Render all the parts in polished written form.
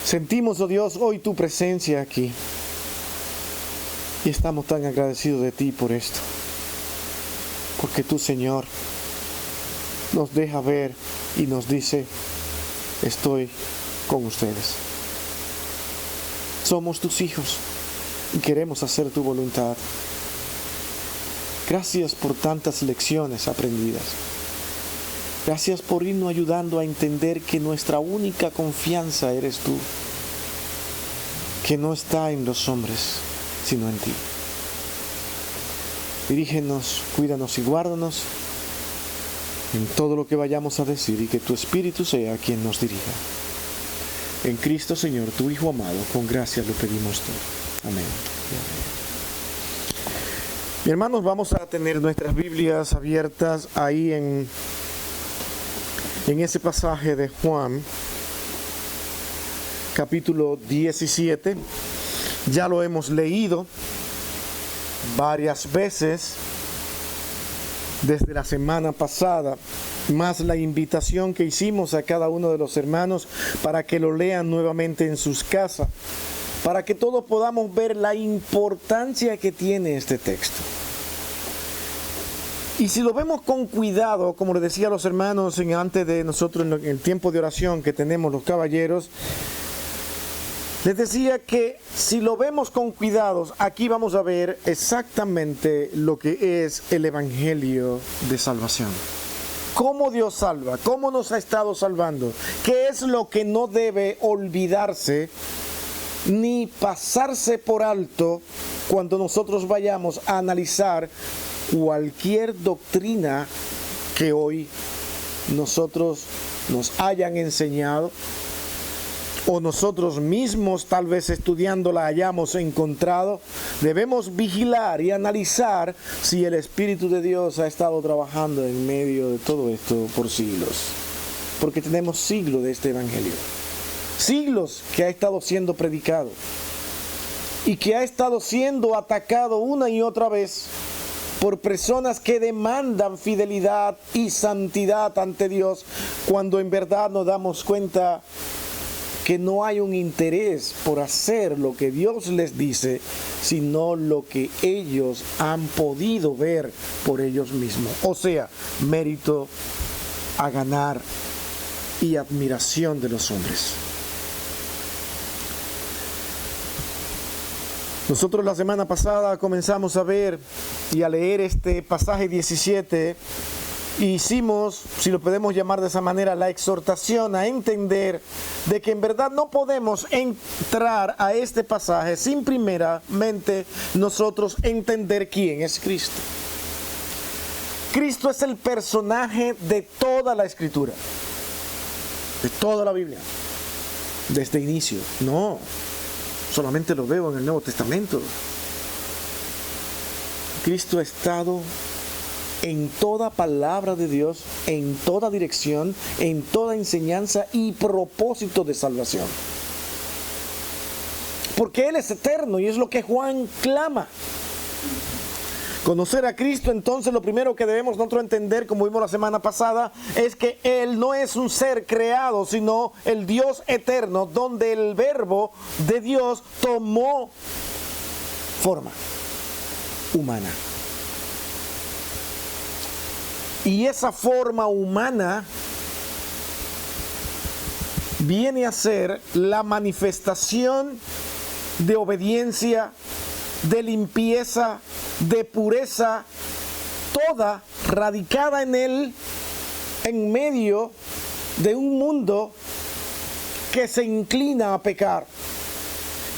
Sentimos, oh Dios, hoy tu presencia aquí. Y estamos tan agradecidos de ti por esto. Porque tú, Señor, nos deja ver y nos dice, estoy con ustedes. Somos tus hijos y queremos hacer tu voluntad. Gracias por tantas lecciones aprendidas. Gracias por irnos ayudando a entender que nuestra única confianza eres tú, que no está en los hombres, sino en ti. Dirígenos, cuídanos y guárdanos en todo lo que vayamos a decir y que tu Espíritu sea quien nos dirija. En Cristo, Señor, tu Hijo amado, con gracia lo pedimos todo. Amén. Mis hermanos, vamos a tener nuestras Biblias abiertas ahí en ese pasaje de Juan, capítulo 17. Ya lo hemos leído varias veces desde la semana pasada, más la invitación que hicimos a cada uno de los hermanos para que lo lean nuevamente en sus casas, para que todos podamos ver la importancia que tiene este texto. Y si lo vemos con cuidado, como les decía a los hermanos antes de nosotros en el tiempo de oración que tenemos los caballeros, les decía que si lo vemos con cuidado, aquí vamos a ver exactamente lo que es el Evangelio de salvación. Cómo Dios salva, cómo nos ha estado salvando, qué es lo que no debe olvidarse ni pasarse por alto cuando nosotros vayamos a analizar cualquier doctrina que hoy nosotros nos hayan enseñado o nosotros mismos tal vez estudiándola hayamos encontrado. Debemos vigilar y analizar si el Espíritu de Dios ha estado trabajando en medio de todo esto por siglos, porque tenemos siglos de este Evangelio, siglos que ha estado siendo predicado y que ha estado siendo atacado una y otra vez por personas que demandan fidelidad y santidad ante Dios, cuando en verdad nos damos cuenta que no hay un interés por hacer lo que Dios les dice, sino lo que ellos han podido ver por ellos mismos. O sea, mérito a ganar y admiración de los hombres. Nosotros la semana pasada comenzamos a ver y a leer este pasaje 17 y hicimos, si lo podemos llamar de esa manera, la exhortación a entender de que en verdad no podemos entrar a este pasaje sin primeramente nosotros entender quién es Cristo. Cristo es el personaje de toda la Escritura, de toda la Biblia, desde inicio. No, solamente lo veo en el Nuevo Testamento. Cristo ha estado en toda palabra de Dios, en toda dirección, en toda enseñanza y propósito de salvación. Porque Él es eterno y es lo que Juan clama. Conocer a Cristo, entonces, lo primero que debemos nosotros entender, como vimos la semana pasada, es que Él no es un ser creado, sino el Dios eterno, donde el verbo de Dios tomó forma humana. Y esa forma humana viene a ser la manifestación de obediencia, de limpieza, de pureza, toda radicada en Él, en medio de un mundo que se inclina a pecar.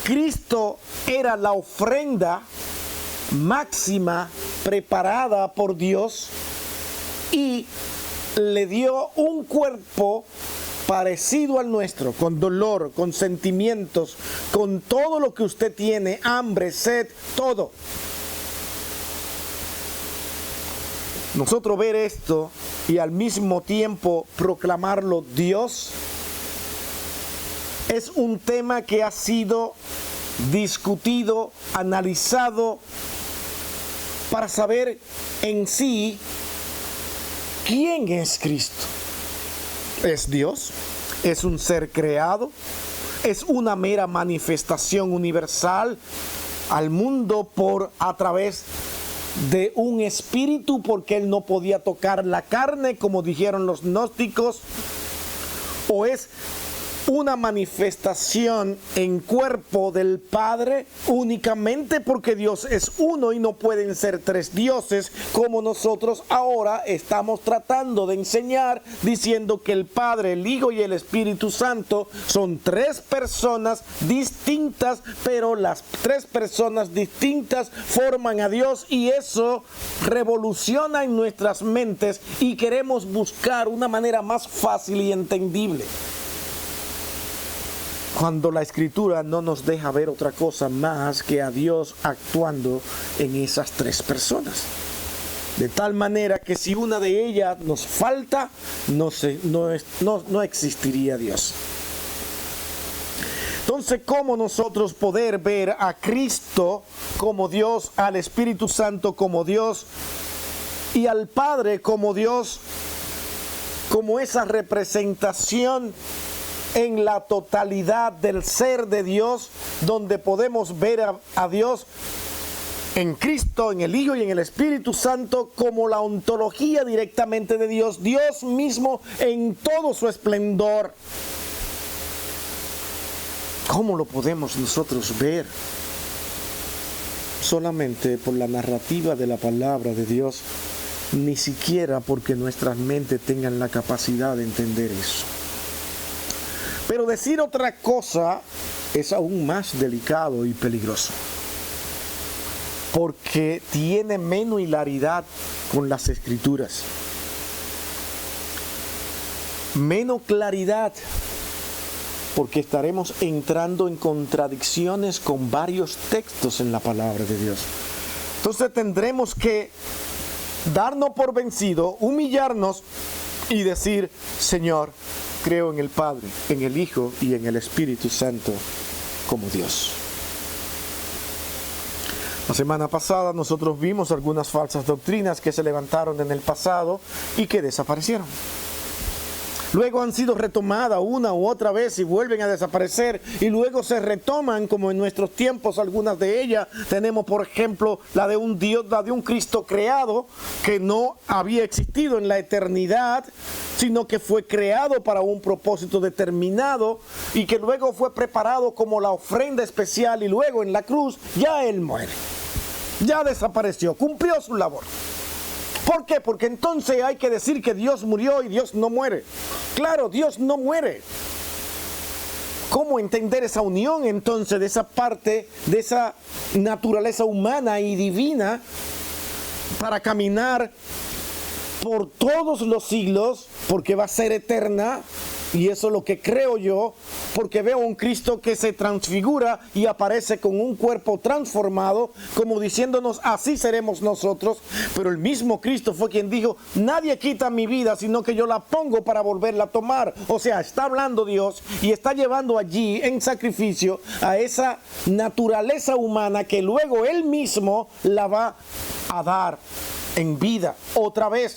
Cristo era la ofrenda máxima preparada por Dios y le dio un cuerpo parecido al nuestro, con dolor, con sentimientos, con todo lo que usted tiene, hambre, sed, todo. Nosotros ver esto y al mismo tiempo proclamarlo Dios es un tema que ha sido discutido, analizado para saber en sí quién es Cristo. ¿Es Dios? ¿Es un ser creado? es una mera manifestación universal al mundo a través de un espíritu, porque él no podía tocar la carne, como dijeron los gnósticos, o es una manifestación en cuerpo del Padre únicamente porque Dios es uno y no pueden ser tres dioses, como nosotros ahora estamos tratando de enseñar, diciendo que el Padre, el Hijo y el Espíritu Santo son tres personas distintas, pero las tres personas distintas forman a Dios, y eso revoluciona en nuestras mentes y queremos buscar una manera más fácil y entendible, cuando la Escritura no nos deja ver otra cosa más que a Dios actuando en esas tres personas. De tal manera que si una de ellas nos falta, no existiría Dios. Entonces, ¿cómo nosotros poder ver a Cristo como Dios, al Espíritu Santo como Dios y al Padre como Dios, como esa representación en la totalidad del ser de Dios, donde podemos ver a Dios en Cristo, en el Hijo y en el Espíritu Santo, como la ontología directamente de Dios, Dios mismo en todo su esplendor? ¿Cómo lo podemos nosotros ver? Solamente por la narrativa de la palabra de Dios, ni siquiera porque nuestras mentes tengan la capacidad de entender eso. Pero decir otra cosa es aún más delicado y peligroso, porque tiene menos hilaridad con las Escrituras, menos claridad, porque estaremos entrando en contradicciones con varios textos en la palabra de Dios. Entonces tendremos que darnos por vencido, humillarnos y decir: Señor, creo en el Padre, en el Hijo y en el Espíritu Santo como Dios. La semana pasada nosotros vimos algunas falsas doctrinas que se levantaron en el pasado y que desaparecieron. Luego han sido retomadas una u otra vez y vuelven a desaparecer, y luego se retoman, como en nuestros tiempos algunas de ellas. Tenemos, por ejemplo, la de un Dios, la de un Cristo creado, que no había existido en la eternidad, sino que fue creado para un propósito determinado y que luego fue preparado como la ofrenda especial, y luego en la cruz ya Él muere, ya desapareció, cumplió su labor. ¿Por qué? Porque entonces hay que decir que Dios murió y Dios no muere. Claro, Dios no muere. ¿Cómo entender esa unión entonces de esa parte, de esa naturaleza humana y divina, para caminar por todos los siglos, porque va a ser eterna? Y eso es lo que creo yo, porque veo a un Cristo que se transfigura y aparece con un cuerpo transformado, como diciéndonos: así seremos nosotros. Pero el mismo Cristo fue quien dijo: nadie quita mi vida, sino que yo la pongo para volverla a tomar. O sea, está hablando Dios y está llevando allí en sacrificio a esa naturaleza humana que luego Él mismo la va a dar en vida otra vez.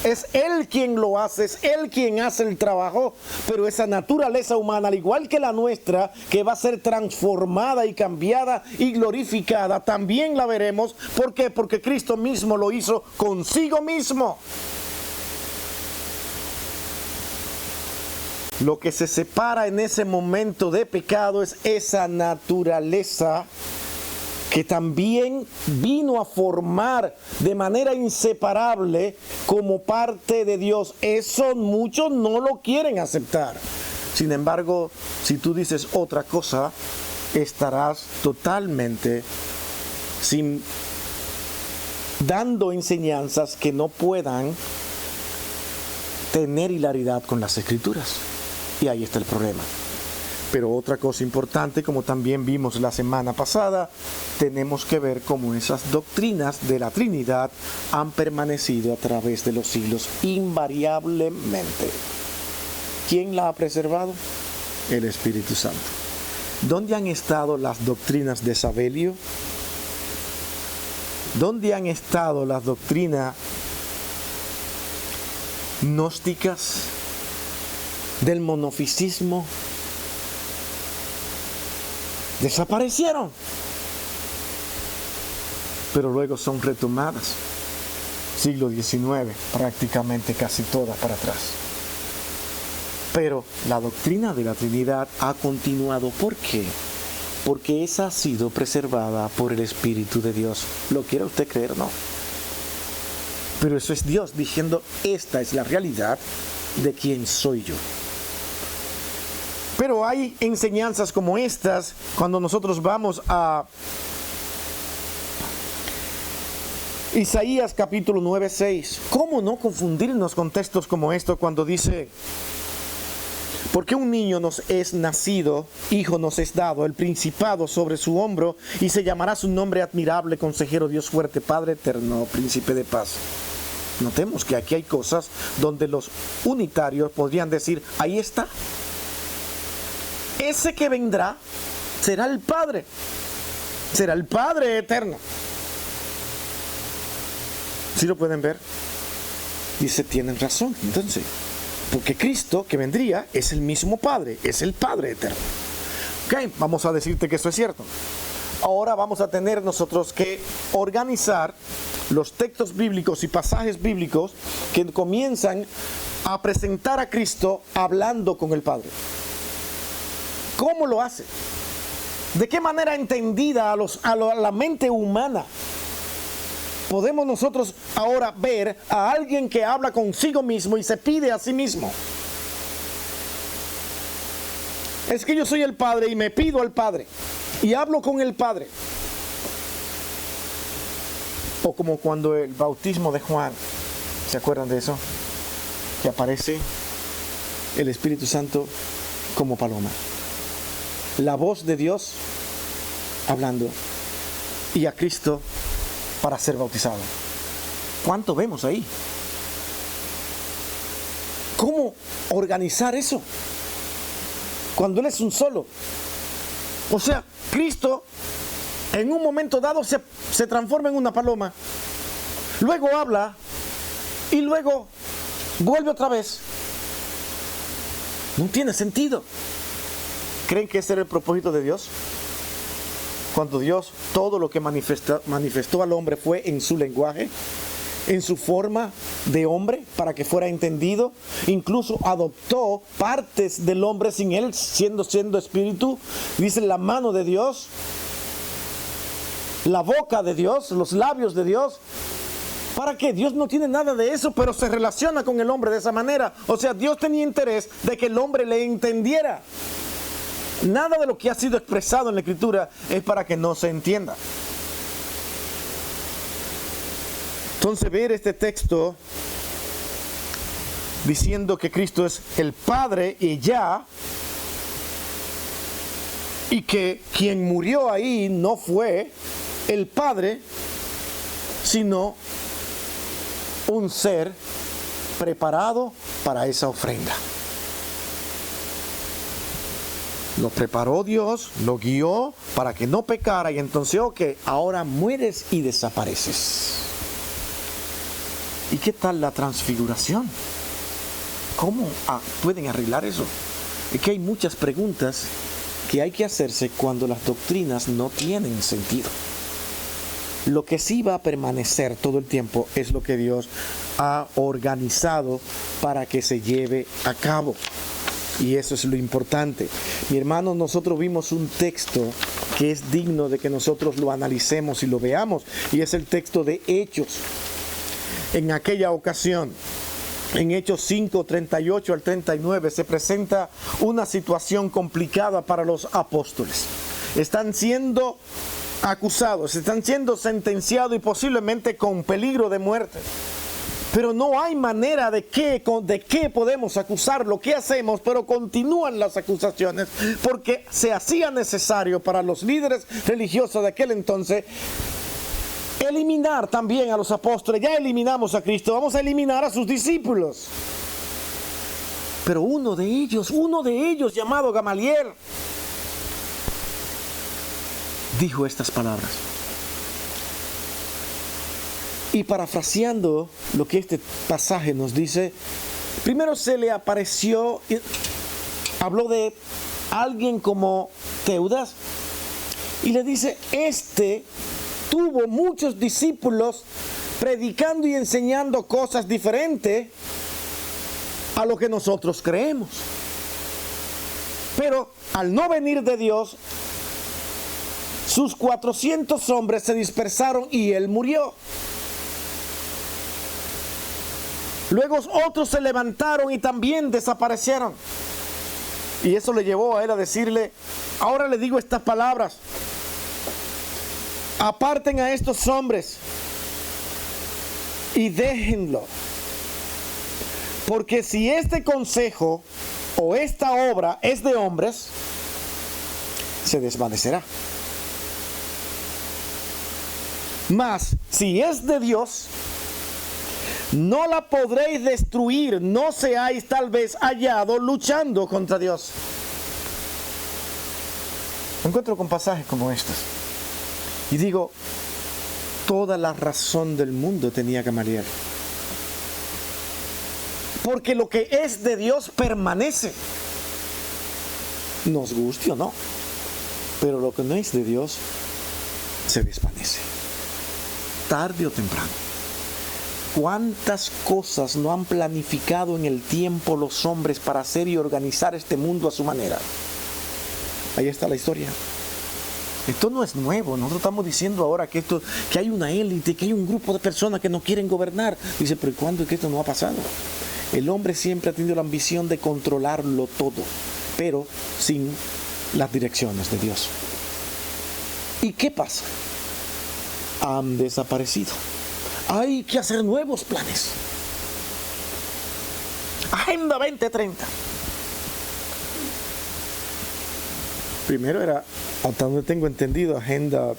Es Él quien lo hace, es Él quien hace el trabajo, pero esa naturaleza humana, al igual que la nuestra, que va a ser transformada y cambiada y glorificada, también la veremos. ¿Por qué? Porque Cristo mismo lo hizo consigo mismo. Lo que se separa en ese momento de pecado es esa naturaleza que también vino a formar de manera inseparable como parte de Dios. Eso muchos no lo quieren aceptar. Sin embargo, si tú dices otra cosa, estarás totalmente dando enseñanzas que no puedan tener hilaridad con las Escrituras. Y ahí está el problema. Pero otra cosa importante, como también vimos la semana pasada, tenemos que ver cómo esas doctrinas de la Trinidad han permanecido a través de los siglos invariablemente. ¿Quién la ha preservado? El Espíritu Santo. ¿Dónde han estado las doctrinas de Sabelio? ¿Dónde han estado las doctrinas gnósticas del monofisismo? desaparecieron, pero luego son retomadas. Siglo XIX, prácticamente casi todas para atrás. Pero la doctrina de la Trinidad ha continuado. ¿Por qué? Porque esa ha sido preservada por el Espíritu de Dios. ¿Lo quiere usted creer? No. Pero eso es Dios diciendo, esta es la realidad de quién soy yo. Pero hay enseñanzas como estas cuando nosotros vamos a Isaías capítulo 9:6. ¿Cómo no confundirnos con textos como estos cuando dice: porque un niño nos es nacido, hijo nos es dado, el principado sobre su hombro, y se llamará su nombre admirable, consejero, Dios fuerte, Padre eterno, príncipe de paz? Notemos que aquí hay cosas donde los unitarios podrían decir, ahí está. Ese que vendrá será el Padre eterno. ¿Sí lo pueden ver? Dice, tienen razón, entonces, porque Cristo que vendría es el mismo Padre, es el Padre eterno. Ok, vamos a decirte que eso es cierto. Ahora vamos a tener nosotros que organizar los textos bíblicos y pasajes bíblicos que comienzan a presentar a Cristo hablando con el Padre. ¿Cómo lo hace? ¿De qué manera entendida a la mente humana podemos nosotros ahora ver a alguien que habla consigo mismo y se pide a sí mismo? Es que yo soy el Padre y me pido al Padre y hablo con el Padre. O como cuando el bautismo de Juan, ¿se acuerdan de eso? Que aparece el Espíritu Santo como paloma. La voz de Dios hablando y a Cristo para ser bautizado. ¿Cuánto vemos ahí? ¿Cómo organizar eso? Cuando Él es un solo. O sea, Cristo en un momento dado se transforma en una paloma. Luego habla y luego vuelve otra vez. No tiene sentido. ¿Creen que ese era el propósito de Dios? Cuando Dios todo lo que manifestó al hombre fue en su lenguaje, en su forma de hombre, para que fuera entendido. Incluso adoptó partes del hombre sin él siendo espíritu. Dice la mano de Dios, la boca de Dios, los labios de Dios. ¿Para qué? Dios no tiene nada de eso, pero se relaciona con el hombre de esa manera. O sea, Dios tenía interés de que el hombre le entendiera. Nada de lo que ha sido expresado en la Escritura es para que no se entienda. Entonces, ver este texto diciendo que Cristo es el Padre y ya, y que quien murió ahí no fue el Padre, sino un ser preparado para esa ofrenda. Lo preparó Dios, lo guió para que no pecara, y entonces, ahora mueres y desapareces. ¿Y qué tal la transfiguración? ¿Cómo pueden arreglar eso? Es que hay muchas preguntas que hay que hacerse cuando las doctrinas no tienen sentido. Lo que sí va a permanecer todo el tiempo es lo que Dios ha organizado para que se lleve a cabo. Y eso es lo importante. Mi hermano, nosotros vimos un texto que es digno de que nosotros lo analicemos y lo veamos. Y es el texto de Hechos. En aquella ocasión, en Hechos 5, 38 al 39, se presenta una situación complicada para los apóstoles. Están siendo acusados, están siendo sentenciados y posiblemente con peligro de muerte. Pero no hay manera de qué podemos acusarlo, qué hacemos, pero continúan las acusaciones porque se hacía necesario para los líderes religiosos de aquel entonces eliminar también a los apóstoles. Ya eliminamos a Cristo, vamos a eliminar a sus discípulos. Pero uno de ellos llamado Gamaliel, dijo estas palabras. Y parafraseando lo que este pasaje nos dice, primero se le apareció, habló de alguien como Teudas, Y le dice, tuvo muchos discípulos predicando y enseñando cosas diferentes a lo que nosotros creemos. Pero al no venir de Dios, sus 400 hombres se dispersaron y él murió. Luego otros se levantaron y también desaparecieron. Y eso le llevó a él a decirle, ahora le digo estas palabras: aparten a estos hombres y déjenlo. Porque si este consejo o esta obra es de hombres, se desvanecerá. Mas si es de Dios, no la podréis destruir, no seáis tal vez hallado luchando contra Dios. Me encuentro con pasajes como estos y digo, toda la razón del mundo tenía Gamaliel. Porque lo que es de Dios permanece, nos guste o no, pero lo que no es de Dios se desvanece, tarde o temprano. ¿Cuántas cosas no han planificado en el tiempo los hombres para hacer y organizar este mundo a su manera? Ahí está la historia. Esto no es nuevo. Nosotros estamos diciendo ahora que hay una élite, que hay un grupo de personas que no quieren gobernar. Dice, pero ¿cuándo es que esto no ha pasado? El hombre siempre ha tenido la ambición de controlarlo todo, pero sin las direcciones de Dios. ¿Y qué pasa? Han desaparecido. Hay que hacer nuevos planes. Agenda 2030. Primero era, hasta donde tengo entendido, Agenda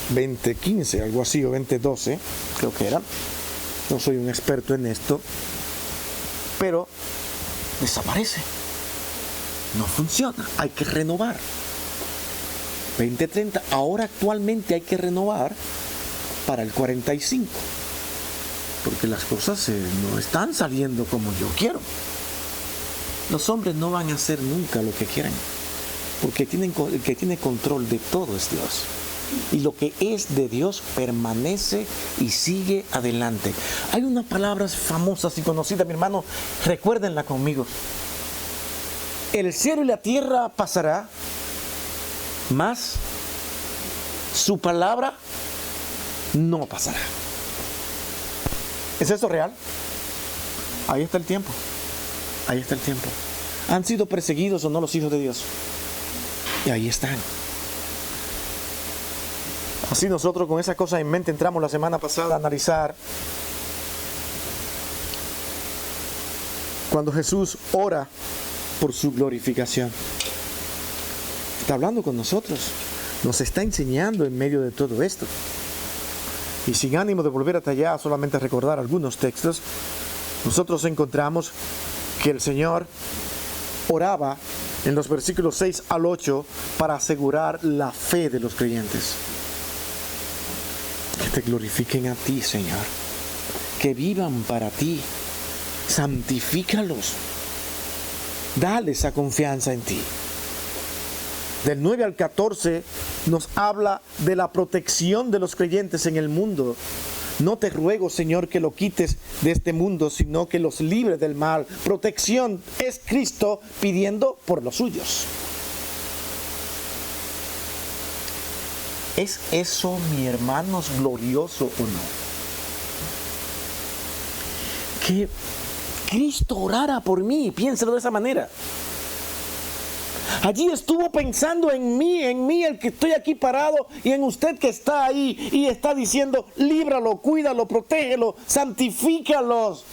2015, algo así, o 2012, creo que era. No soy un experto en esto, pero desaparece. No funciona, hay que renovar. 2030, ahora actualmente hay que renovar para el 45. Porque las cosas no están saliendo como yo quiero. Los hombres no van a hacer nunca lo que quieren, porque el que tiene control de todo es Dios. Y lo que es de Dios permanece y sigue adelante. Hay unas palabras famosas y conocidas, mi hermano, recuérdenla conmigo. El cielo y la tierra pasará, mas su palabra no pasará. ¿Es eso real? Ahí está el tiempo. Ahí está el tiempo. ¿Han sido perseguidos o no los hijos de Dios? Y ahí están. Así nosotros con esa cosa en mente entramos la semana pasada a analizar cuando Jesús ora por su glorificación. Está hablando con nosotros. Nos está enseñando en medio de todo esto. Y sin ánimo de volver hasta allá, solamente a recordar algunos textos, nosotros encontramos que el Señor oraba en los versículos 6 al 8 para asegurar la fe de los creyentes. Que te glorifiquen a ti, Señor. Que vivan para ti. Santifícalos. Dale esa confianza en ti. Del 9 al 14 nos habla de la protección de los creyentes en el mundo. No te ruego, Señor, que lo quites de este mundo, sino que los libres del mal. Protección es Cristo pidiendo por los suyos. ¿Es eso, mi hermanos, glorioso o no? Que Cristo orara por mí, piénselo de esa manera. Allí estuvo pensando en mí el que estoy aquí parado, y en usted que está ahí y está diciendo, líbralo, cuídalo, protégelo, santifícalos.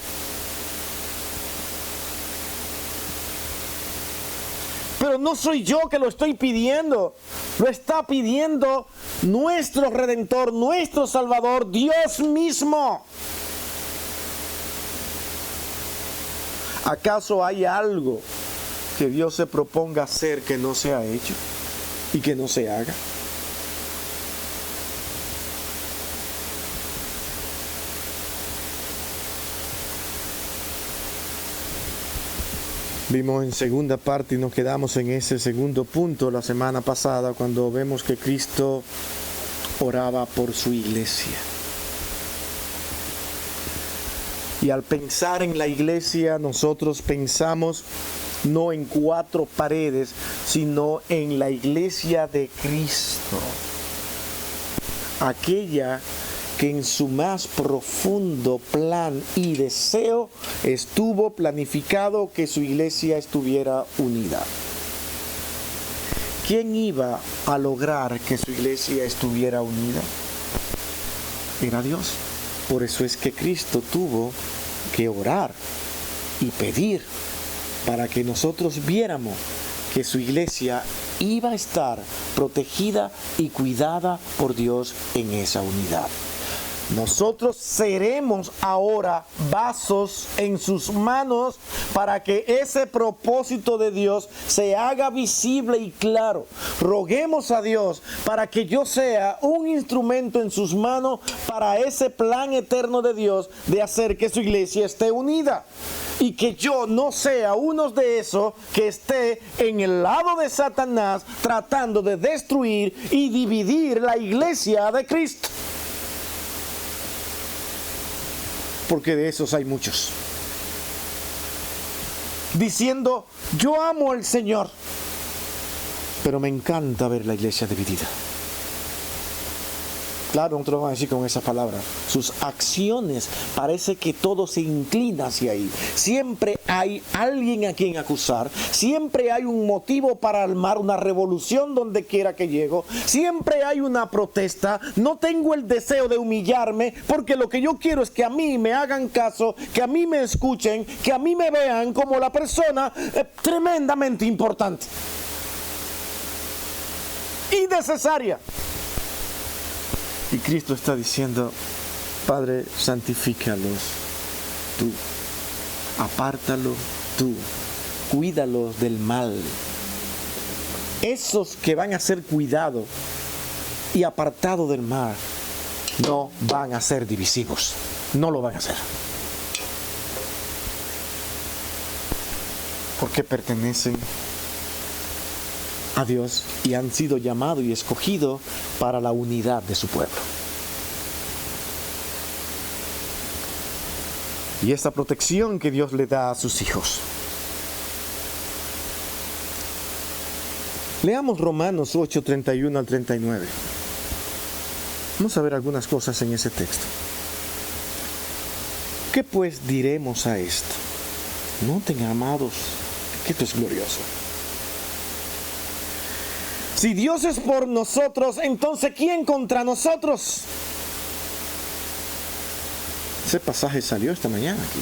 Pero no soy yo que lo estoy pidiendo, lo está pidiendo nuestro Redentor, nuestro Salvador, Dios mismo. ¿Acaso hay algo que Dios se proponga hacer que no se ha hecho y que no se haga? Vimos en segunda parte y nos quedamos en ese segundo punto la semana pasada cuando vemos que Cristo oraba por su iglesia. Y al pensar en la iglesia, nosotros pensamos no en 4 paredes, sino en la iglesia de Cristo. Aquella que en su más profundo plan y deseo estuvo planificado que su iglesia estuviera unida. ¿Quién iba a lograr que su iglesia estuviera unida? Era Dios. Por eso es que Cristo tuvo que orar y pedir para que nosotros viéramos que su iglesia iba a estar protegida y cuidada por Dios en esa unidad. Nosotros seremos ahora vasos en sus manos para que ese propósito de Dios se haga visible y claro. Roguemos a Dios para que yo sea un instrumento en sus manos para ese plan eterno de Dios de hacer que su iglesia esté unida. Y que yo no sea uno de esos que esté en el lado de Satanás tratando de destruir y dividir la iglesia de Cristo. Porque de esos hay muchos. Diciendo, yo amo al Señor, pero me encanta ver la iglesia dividida. Claro, nosotros vamos a decir con esa palabra. Sus acciones parece que todo se inclina hacia ahí. Siempre hay alguien a quien acusar. Siempre hay un motivo para armar una revolución donde quiera que llego. Siempre hay una protesta. No tengo el deseo de humillarme porque lo que yo quiero es que a mí me hagan caso, que a mí me escuchen, que a mí me vean como la persona tremendamente importante y necesaria. Y Cristo está diciendo, Padre, santifícalos tú, apártalos tú, cuídalos del mal. Esos que van a ser cuidados y apartados del mal, no van a ser divisivos, no lo van a hacer. Porque pertenecen a Dios y han sido llamados y escogidos para la unidad de su pueblo. Y esta protección que Dios le da a sus hijos. Leamos Romanos 8, 31 al 39. Vamos a ver algunas cosas en ese texto. ¿Qué pues diremos a esto? Noten, amados, que esto es glorioso. Si Dios es por nosotros, entonces ¿quién contra nosotros? Ese pasaje salió esta mañana aquí.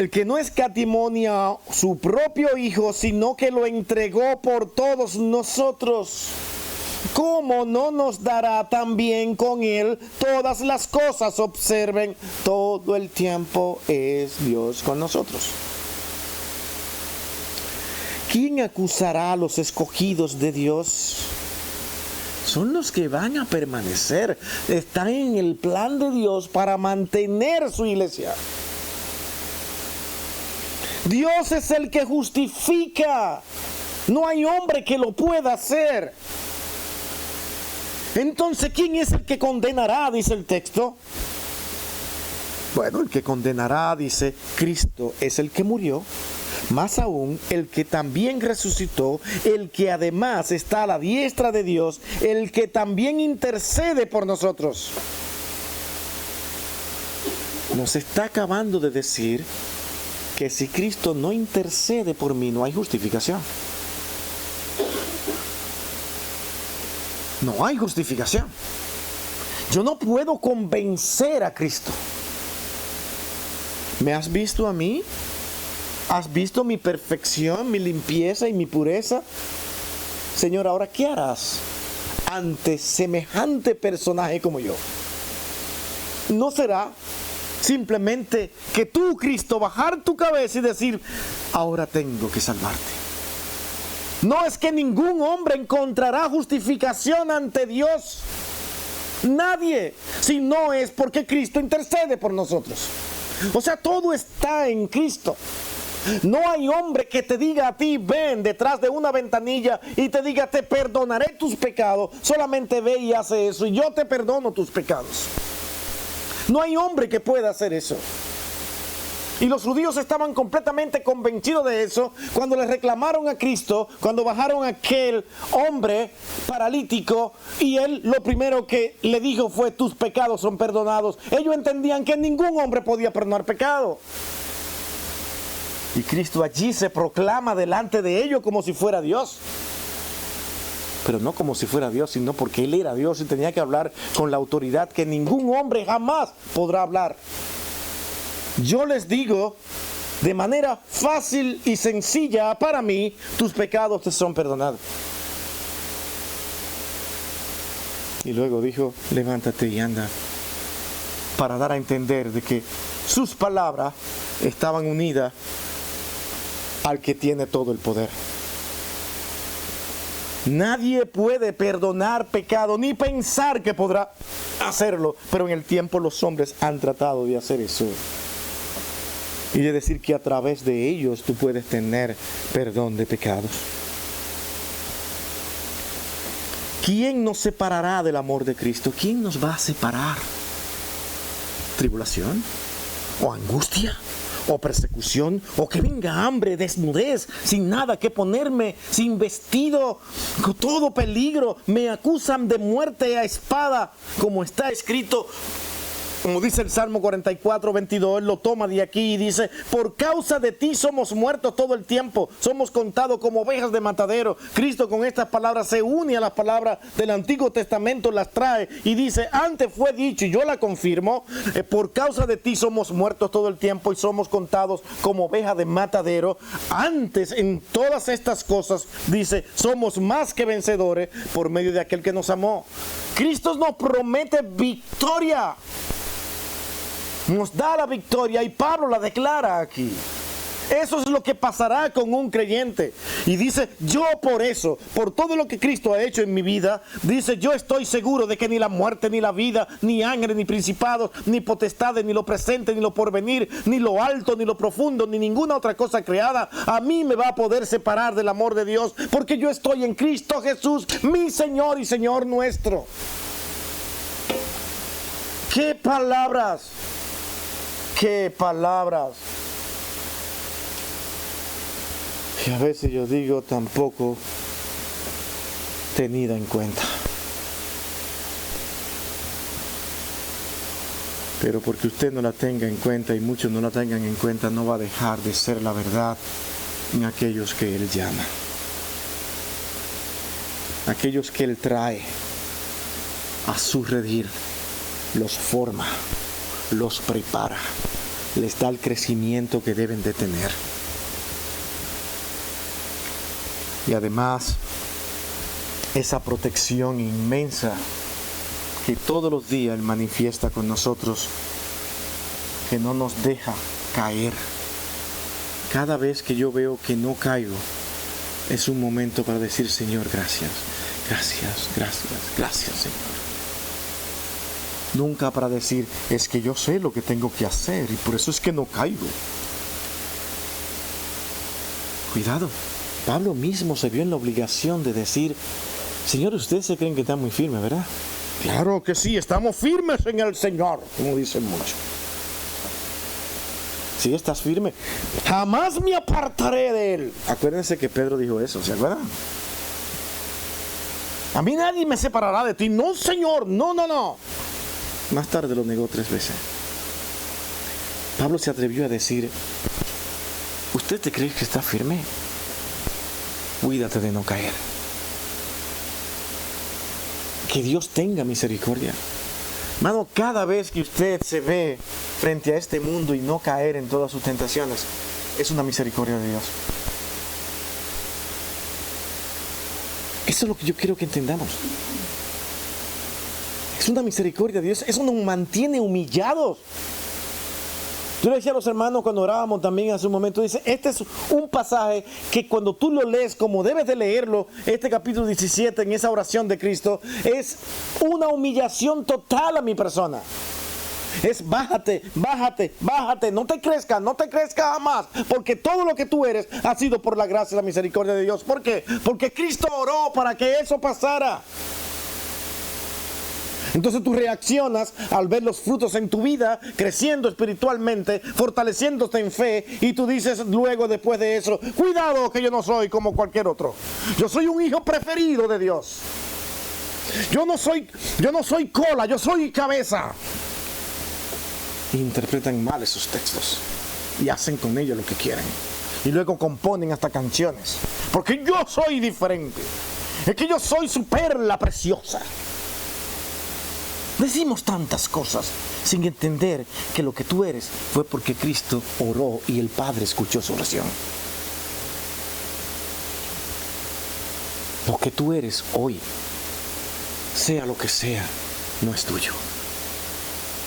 El que no escatimó a su propio Hijo, sino que lo entregó por todos nosotros, ¿cómo no nos dará también con Él todas las cosas? Observen, todo el tiempo es Dios con nosotros. ¿Quién acusará a los escogidos de Dios? Son los que van a permanecer. Están en el plan de Dios para mantener su iglesia. Dios es el que justifica. No hay hombre que lo pueda hacer. Entonces, ¿quién es el que condenará? Dice el texto. Bueno, el que condenará, dice, Cristo es el que murió. Más aún, el que también resucitó, el que además está a la diestra de Dios, el que también intercede por nosotros. Nos está acabando de decir que si Cristo no intercede por mí, no hay justificación. No hay justificación. Yo no puedo convencer a Cristo. ¿Me has visto a mí? ¿Has visto mi perfección, mi limpieza y mi pureza? Señor, ahora ¿qué harás ante semejante personaje como yo? ¿No será simplemente que tú, Cristo, bajar tu cabeza y decir, ahora tengo que salvarte? No es que ningún hombre encontrará justificación ante Dios. Nadie, si no es porque Cristo intercede por nosotros. O sea, todo está en Cristo. No hay hombre que te diga a ti, ven detrás de una ventanilla y te diga, te perdonaré tus pecados. Solamente ve y hace eso y yo te perdono tus pecados. No hay hombre que pueda hacer eso. Y los judíos estaban completamente convencidos de eso cuando le reclamaron a Cristo, cuando bajaron a aquel hombre paralítico y él lo primero que le dijo fue, tus pecados son perdonados. Ellos entendían que ningún hombre podía perdonar pecado. Y Cristo allí se proclama delante de ellos como si fuera Dios. Pero no como si fuera Dios, sino porque Él era Dios y tenía que hablar con la autoridad que ningún hombre jamás podrá hablar. Yo les digo, de manera fácil y sencilla para mí, tus pecados te son perdonados. Y luego dijo, levántate y anda, para dar a entender de que sus palabras estaban unidas al que tiene todo el poder. Nadie puede perdonar pecado ni pensar que podrá hacerlo, pero en el tiempo los hombres han tratado de hacer eso. Y de decir que a través de ellos tú puedes tener perdón de pecados. ¿Quién nos separará del amor de Cristo? ¿Quién nos va a separar? ¿Tribulación? ¿O angustia? ¿O persecución? ¿O que venga hambre, desnudez, sin nada que ponerme, sin vestido, con todo peligro? Me acusan de muerte a espada, como está escrito. Como dice el Salmo 44, 22, él lo toma de aquí y dice, por causa de ti somos muertos todo el tiempo, somos contados como ovejas de matadero. Cristo con estas palabras se une a las palabras del Antiguo Testamento, las trae y dice, antes fue dicho y yo la confirmo, por causa de ti somos muertos todo el tiempo y somos contados como ovejas de matadero. Antes en todas estas cosas dice, somos más que vencedores por medio de aquel que nos amó. Cristo nos promete victoria. Nos da la victoria y Pablo la declara aquí. Eso es lo que pasará con un creyente. Y dice, yo por eso, por todo lo que Cristo ha hecho en mi vida, dice, yo estoy seguro de que ni la muerte, ni la vida, ni ángeles, ni principados, ni potestades, ni lo presente, ni lo porvenir, ni lo alto, ni lo profundo, ni ninguna otra cosa creada, a mí me va a poder separar del amor de Dios, porque yo estoy en Cristo Jesús, mi Señor y Señor nuestro. ¡Qué palabras! ¡Qué palabras! Y a veces yo digo tampoco tenida en cuenta. Pero porque usted no la tenga en cuenta y muchos no la tengan en cuenta, no va a dejar de ser la verdad en aquellos que Él llama. Aquellos que Él trae a su redil, los forma, los prepara, les da el crecimiento que deben de tener. Y además, esa protección inmensa que todos los días Él manifiesta con nosotros, que no nos deja caer. Cada vez que yo veo que no caigo, es un momento para decir, Señor, gracias, gracias, gracias, gracias, Señor. Nunca para decir, es que yo sé lo que tengo que hacer y por eso es que no caigo. Cuidado, Pablo mismo se vio en la obligación de decir, Señor, ustedes se creen que están muy firmes, ¿verdad? Claro que sí, estamos firmes en el Señor, como dicen muchos. Si estás firme, jamás me apartaré de Él. Acuérdense que Pedro dijo eso, ¿se acuerdan? A mí nadie me separará de ti. No, Señor, no, no, no. Más tarde lo negó 3 veces. Pablo se atrevió a decir, ¿usted te cree que está firme? Cuídate de no caer. Que Dios tenga misericordia. Hermano, cada vez que usted se ve frente a este mundo y no caer en todas sus tentaciones, es una misericordia de Dios. Eso es lo que yo quiero que entendamos. Es una misericordia de Dios. Eso nos mantiene humillados. Yo le decía a los hermanos cuando orábamos también hace un momento, dice, este es un pasaje que cuando tú lo lees como debes de leerlo, este capítulo 17 en esa oración de Cristo, es una humillación total a mi persona. Es bájate, bájate, bájate. No te crezca jamás. Porque todo lo que tú eres ha sido por la gracia y la misericordia de Dios. ¿Por qué? Porque Cristo oró para que eso pasara. Entonces tú reaccionas al ver los frutos en tu vida, creciendo espiritualmente, fortaleciéndote en fe, y tú dices luego, después de eso, cuidado que yo no soy como cualquier otro. Yo soy un hijo preferido de Dios. Yo no soy cola, yo soy cabeza. Interpretan mal esos textos y hacen con ellos lo que quieren. Y luego componen hasta canciones. Porque yo soy diferente. Es que yo soy su perla preciosa. Decimos tantas cosas sin entender que lo que tú eres fue porque Cristo oró y el Padre escuchó su oración. Lo que tú eres hoy, sea lo que sea, no es tuyo.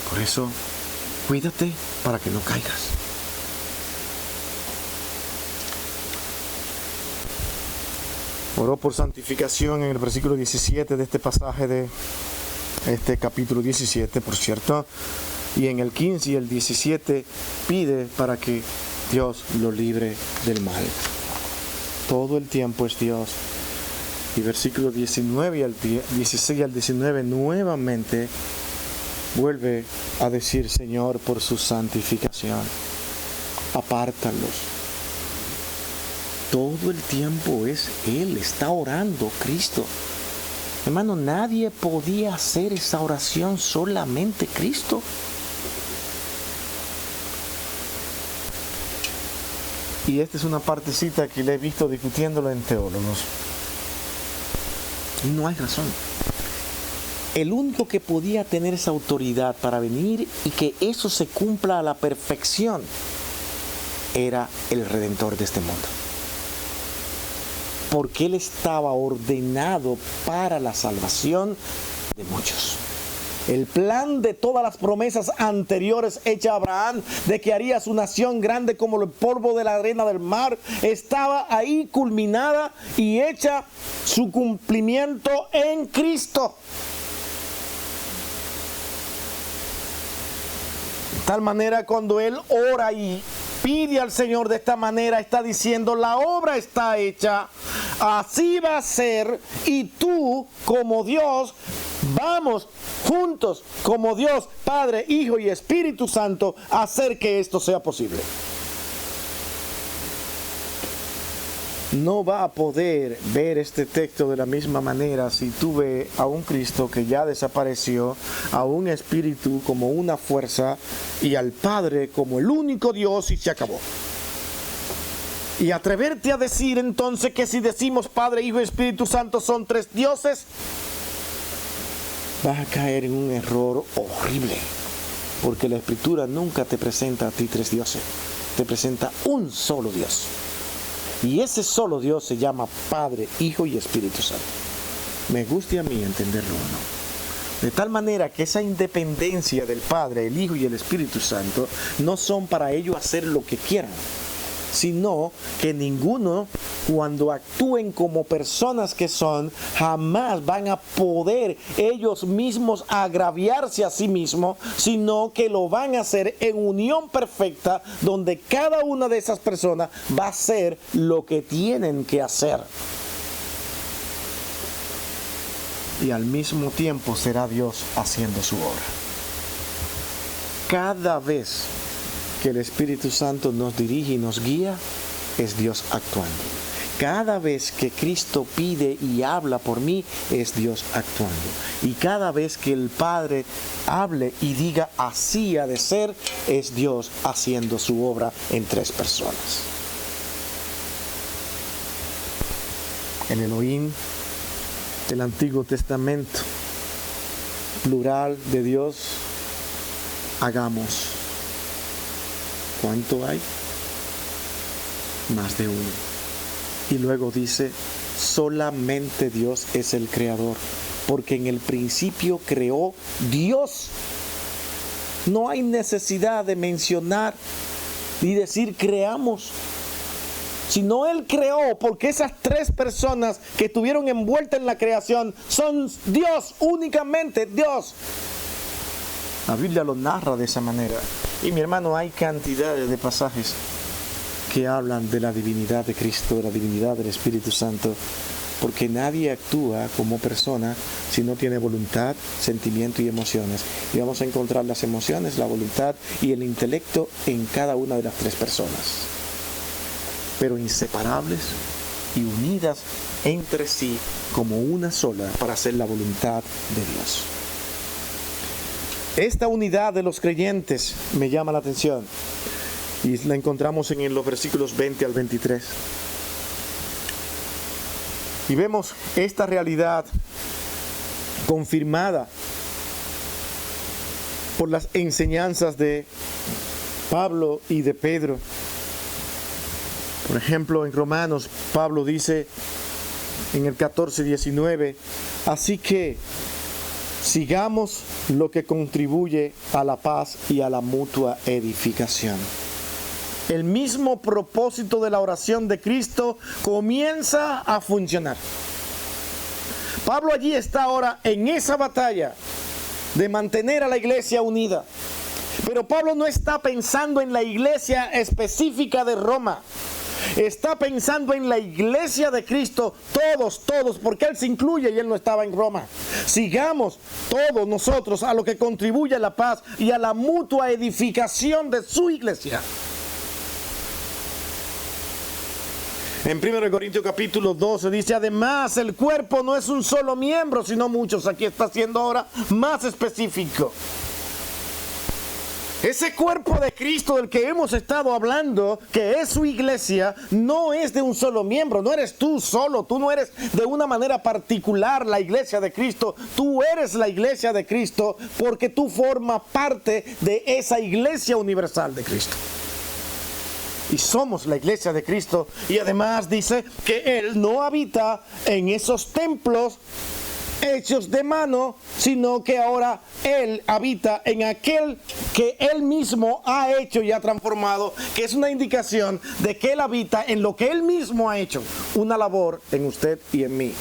Por eso, cuídate para que no caigas. Oró por santificación en el versículo 17 de este pasaje de este capítulo 17, por cierto, y en el 15 y el 17 pide para que Dios lo libre del mal. Todo el tiempo es Dios. Y versículo 19 y al 16 al 19 nuevamente vuelve a decir: Señor, por su santificación, apártalos. Todo el tiempo es Él, está orando Cristo. Hermano, nadie podía hacer esa oración, solamente Cristo. Y esta es una partecita que le he visto discutiéndolo en teólogos. Y no hay razón. El único que podía tener esa autoridad para venir y que eso se cumpla a la perfección era el Redentor de este mundo. Porque Él estaba ordenado para la salvación de muchos. El plan de todas las promesas anteriores hechas a Abraham, de que haría su nación grande como el polvo de la arena del mar, estaba ahí culminada y hecha su cumplimiento en Cristo. De tal manera, cuando Él ora y pide al Señor de esta manera, está diciendo: la obra está hecha, así va a ser, y tú como Dios, vamos juntos como Dios, Padre, Hijo y Espíritu Santo, a hacer que esto sea posible. No va a poder ver este texto de la misma manera si tú ves a un Cristo que ya desapareció, a un Espíritu como una fuerza y al Padre como el único Dios, y se acabó. Y atreverte a decir entonces que si decimos Padre, Hijo y Espíritu Santo son tres dioses, vas a caer en un error horrible. Porque la Escritura nunca te presenta a ti tres dioses, te presenta un solo Dios. Y ese solo Dios se llama Padre, Hijo y Espíritu Santo. Me guste a mí entenderlo o no. De tal manera que esa independencia del Padre, el Hijo y el Espíritu Santo no son para ellos hacer lo que quieran, sino que ninguno, cuando actúen como personas que son, jamás van a poder ellos mismos agraviarse a sí mismos, sino que lo van a hacer en unión perfecta, donde cada una de esas personas va a hacer lo que tienen que hacer. Y al mismo tiempo será Dios haciendo su obra. Cada vez que el Espíritu Santo nos dirige y nos guía, es Dios actuando. Cada vez que Cristo pide y habla por mí, es Dios actuando. Y cada vez que el Padre hable y diga así ha de ser, es Dios haciendo su obra en tres personas. En Elohim del Antiguo Testamento, plural de Dios, hagamos. ¿Cuánto hay? Más de uno. Y luego dice: solamente Dios es el creador, porque en el principio creó Dios. No hay necesidad de mencionar y decir creamos, sino Él creó, porque esas tres personas que estuvieron envueltas en la creación son Dios, únicamente Dios. La Biblia lo narra de esa manera. Y mi hermano, hay cantidades de pasajes que hablan de la divinidad de Cristo, de la divinidad del Espíritu Santo, porque nadie actúa como persona si no tiene voluntad, sentimiento y emociones. Y vamos a encontrar las emociones, la voluntad y el intelecto en cada una de las tres personas, pero inseparables y unidas entre sí como una sola para hacer la voluntad de Dios. Esta unidad de los creyentes me llama la atención y la encontramos en los versículos 20 al 23. Y vemos esta realidad confirmada por las enseñanzas de Pablo y de Pedro. Por ejemplo, en Romanos, Pablo dice en el 14:19, así que sigamos lo que contribuye a la paz y a la mutua edificación. El mismo propósito de la oración de Cristo comienza a funcionar. Pablo allí está ahora en esa batalla de mantener a la iglesia unida. Pero Pablo no está pensando en la iglesia específica de Roma. Está pensando en la iglesia de Cristo, todos, porque Él se incluye y Él no estaba en Roma. Sigamos todos nosotros a lo que contribuye a la paz y a la mutua edificación de su iglesia. En 1 Corintios capítulo 12 dice, además el cuerpo no es un solo miembro, sino muchos. Aquí está siendo ahora más específico. Ese cuerpo de Cristo del que hemos estado hablando, que es su iglesia, no es de un solo miembro, no eres tú solo, tú no eres de una manera particular la iglesia de Cristo, tú eres la iglesia de Cristo porque tú formas parte de esa iglesia universal de Cristo. Y somos la iglesia de Cristo, y además dice que Él no habita en esos templos hechos de mano, sino que ahora Él habita en aquel que Él mismo ha hecho y ha transformado, que es una indicación de que Él habita en lo que Él mismo ha hecho, una labor en usted y en mí.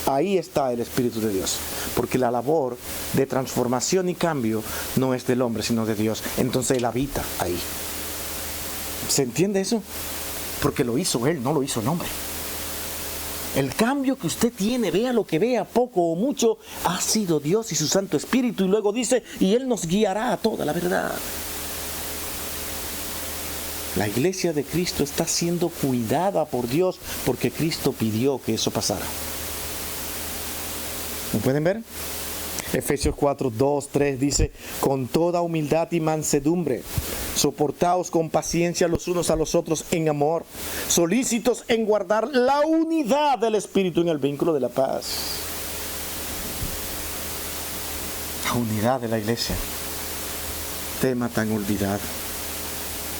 Ahí está el Espíritu de Dios, porque la labor de transformación y cambio no es del hombre, sino de Dios. Entonces Él habita ahí. ¿Se entiende eso? Porque lo hizo Él, no lo hizo el hombre. El cambio que usted tiene, vea lo que vea, poco o mucho, ha sido Dios y su Santo Espíritu. Y luego dice, y Él nos guiará a toda la verdad. La iglesia de Cristo está siendo cuidada por Dios porque Cristo pidió que eso pasara. ¿Lo pueden ver? Efesios 4, 2, 3 dice, con toda humildad y mansedumbre, soportaos con paciencia los unos a los otros en amor, solícitos en guardar la unidad del Espíritu en el vínculo de la paz. La unidad de la iglesia, tema tan olvidado,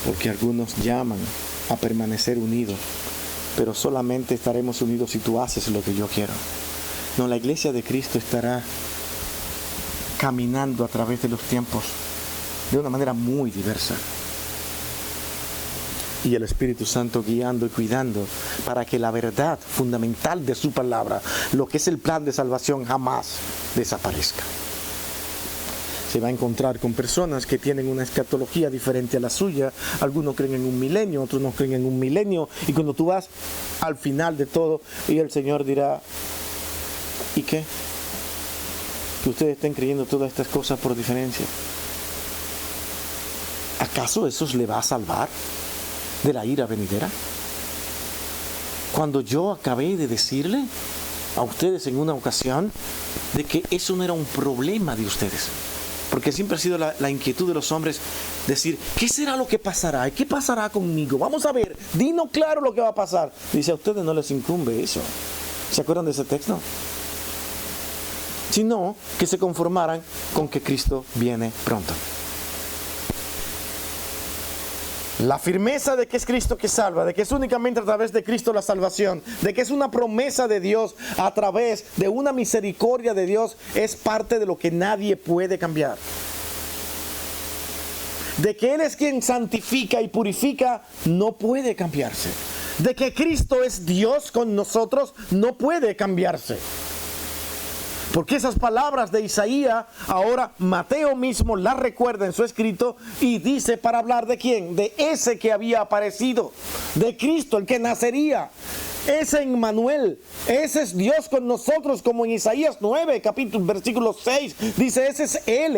porque algunos llaman a permanecer unidos, pero solamente estaremos unidos si tú haces lo que yo quiero. No, la iglesia de Cristo estará caminando a través de los tiempos de una manera muy diversa, y el Espíritu Santo guiando y cuidando para que la verdad fundamental de su palabra, lo que es el plan de salvación, jamás desaparezca. Se va a encontrar con personas que tienen una escatología diferente a la suya. Algunos creen en un milenio, otros no creen en un milenio, y cuando tú vas al final de todo y el Señor dirá, ¿y qué? Que ustedes estén creyendo todas estas cosas por diferencia. ¿Acaso eso le va a salvar de la ira venidera? Cuando yo acabé de decirle a ustedes en una ocasión de que eso no era un problema de ustedes, porque siempre ha sido la inquietud de los hombres decir, ¿qué será lo que pasará? ¿Qué pasará conmigo? Vamos a ver, dinos claro lo que va a pasar. Dice, a ustedes no les incumbe eso. ¿Se acuerdan de ese texto? Sino que se conformaran con que Cristo viene pronto. La firmeza de que es Cristo que salva, de que es únicamente a través de Cristo la salvación, de que es una promesa de Dios a través de una misericordia de Dios, es parte de lo que nadie puede cambiar. De que Él es quien santifica y purifica, no puede cambiarse. De que Cristo es Dios con nosotros, no puede cambiarse. Porque esas palabras de Isaías, ahora Mateo mismo las recuerda en su escrito y dice para hablar de quién, de ese que había aparecido, de Cristo, el que nacería. Ese Emmanuel, ese es Dios con nosotros, como en Isaías 9, versículo 6, dice, ese es Él,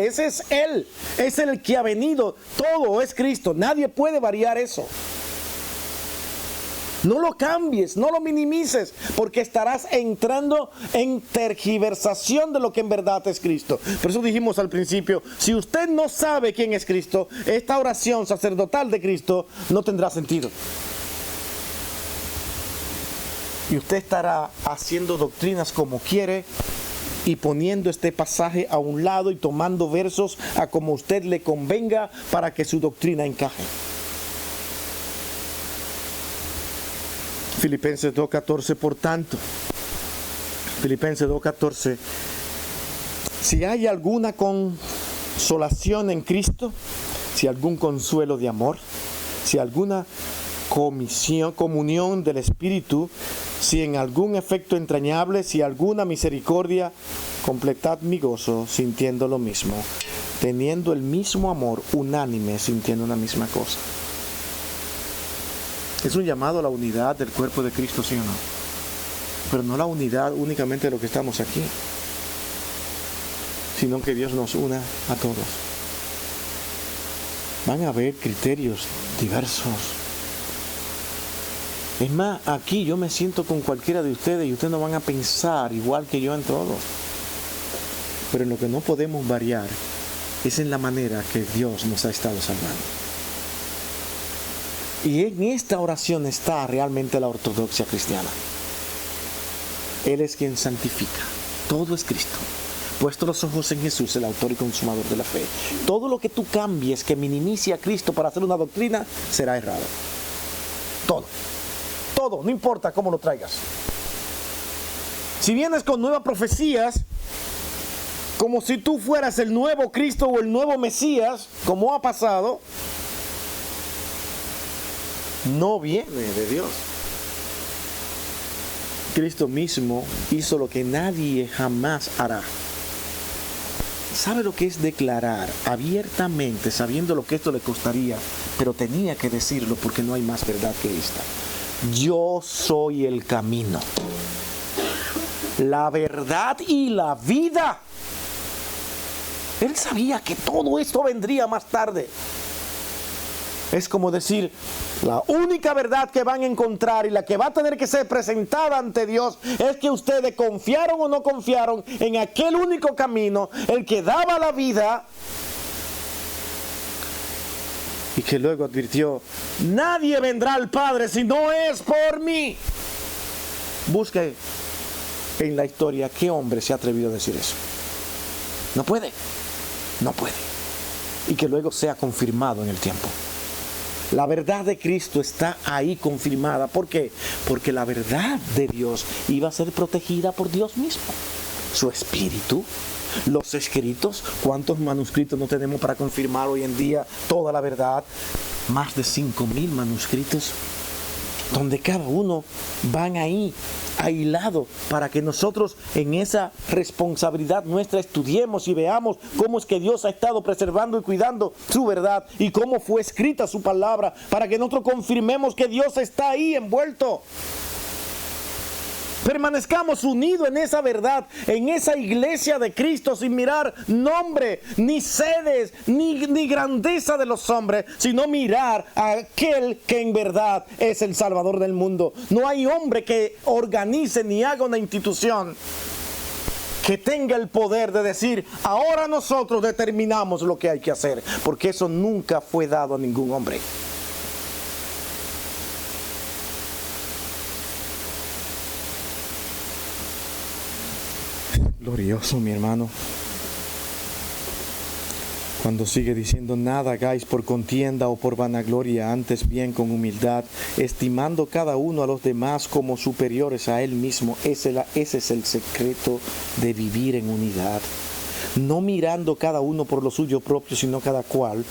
es el que ha venido, todo es Cristo, nadie puede variar eso. No lo cambies, no lo minimices, porque estarás entrando en tergiversación de lo que en verdad es Cristo. Por eso dijimos al principio, si usted no sabe quién es Cristo, esta oración sacerdotal de Cristo no tendrá sentido. Y usted estará haciendo doctrinas como quiere y poniendo este pasaje a un lado y tomando versos a como usted le convenga para que su doctrina encaje. Filipenses 2:14, por tanto, Filipenses 2:14, si hay alguna consolación en Cristo, si algún consuelo de amor, si alguna comunión del Espíritu, si en algún efecto entrañable, si alguna misericordia, completad mi gozo sintiendo lo mismo, teniendo el mismo amor, unánime, sintiendo una misma cosa. Es un llamado a la unidad del cuerpo de Cristo, ¿sí o no? Pero no la unidad únicamente de lo que estamos aquí, sino que Dios nos una a todos. Van a haber criterios diversos. Es más, aquí yo me siento con cualquiera de ustedes y ustedes no van a pensar igual que yo en todo. Pero en lo que no podemos variar es en la manera que Dios nos ha estado salvando. Y en esta oración está realmente la ortodoxia cristiana. Él es quien santifica. Todo es Cristo. Puesto los ojos en Jesús, el autor y consumador de la fe. Todo lo que tú cambies que minimice a Cristo para hacer una doctrina, será errado. Todo. Todo, no importa cómo lo traigas. Si vienes con nuevas profecías, como si tú fueras el nuevo Cristo o el nuevo Mesías, como ha pasado, no viene de Dios. Cristo mismo hizo lo que nadie jamás hará. ¿Sabe lo que es declarar abiertamente, sabiendo lo que esto le costaría? Pero tenía que decirlo porque no hay más verdad que esta. Yo soy el camino, la verdad y la vida. Él sabía que todo esto vendría más tarde. Es como decir, la única verdad que van a encontrar y la que va a tener que ser presentada ante Dios es que ustedes confiaron o no confiaron en aquel único camino, el que daba la vida, y que luego advirtió, nadie vendrá al Padre si no es por mí. Busque en la historia qué hombre se ha atrevido a decir eso. No puede. Y que luego sea confirmado en el tiempo. La verdad de Cristo está ahí confirmada. ¿Por qué? Porque la verdad de Dios iba a ser protegida por Dios mismo. Su Espíritu, los escritos. ¿Cuántos manuscritos no tenemos para confirmar hoy en día toda la verdad? Más de 5,000 manuscritos, donde cada uno van ahí aislado para que nosotros en esa responsabilidad nuestra estudiemos y veamos cómo es que Dios ha estado preservando y cuidando su verdad y cómo fue escrita su palabra, para que nosotros confirmemos que Dios está ahí envuelto. Permanezcamos unidos en esa verdad, en esa iglesia de Cristo, sin mirar nombre, ni sedes, ni grandeza de los hombres, sino mirar a aquel que en verdad es el Salvador del mundo. No hay hombre que organice ni haga una institución que tenga el poder de decir, ahora nosotros determinamos lo que hay que hacer, porque eso nunca fue dado a ningún hombre. Glorioso, mi hermano, cuando sigue diciendo, nada hagáis por contienda o por vanagloria, antes bien con humildad, estimando cada uno a los demás como superiores a él mismo. Ese es el secreto de vivir en unidad. no mirando cada uno por lo suyo propio, sino cada cual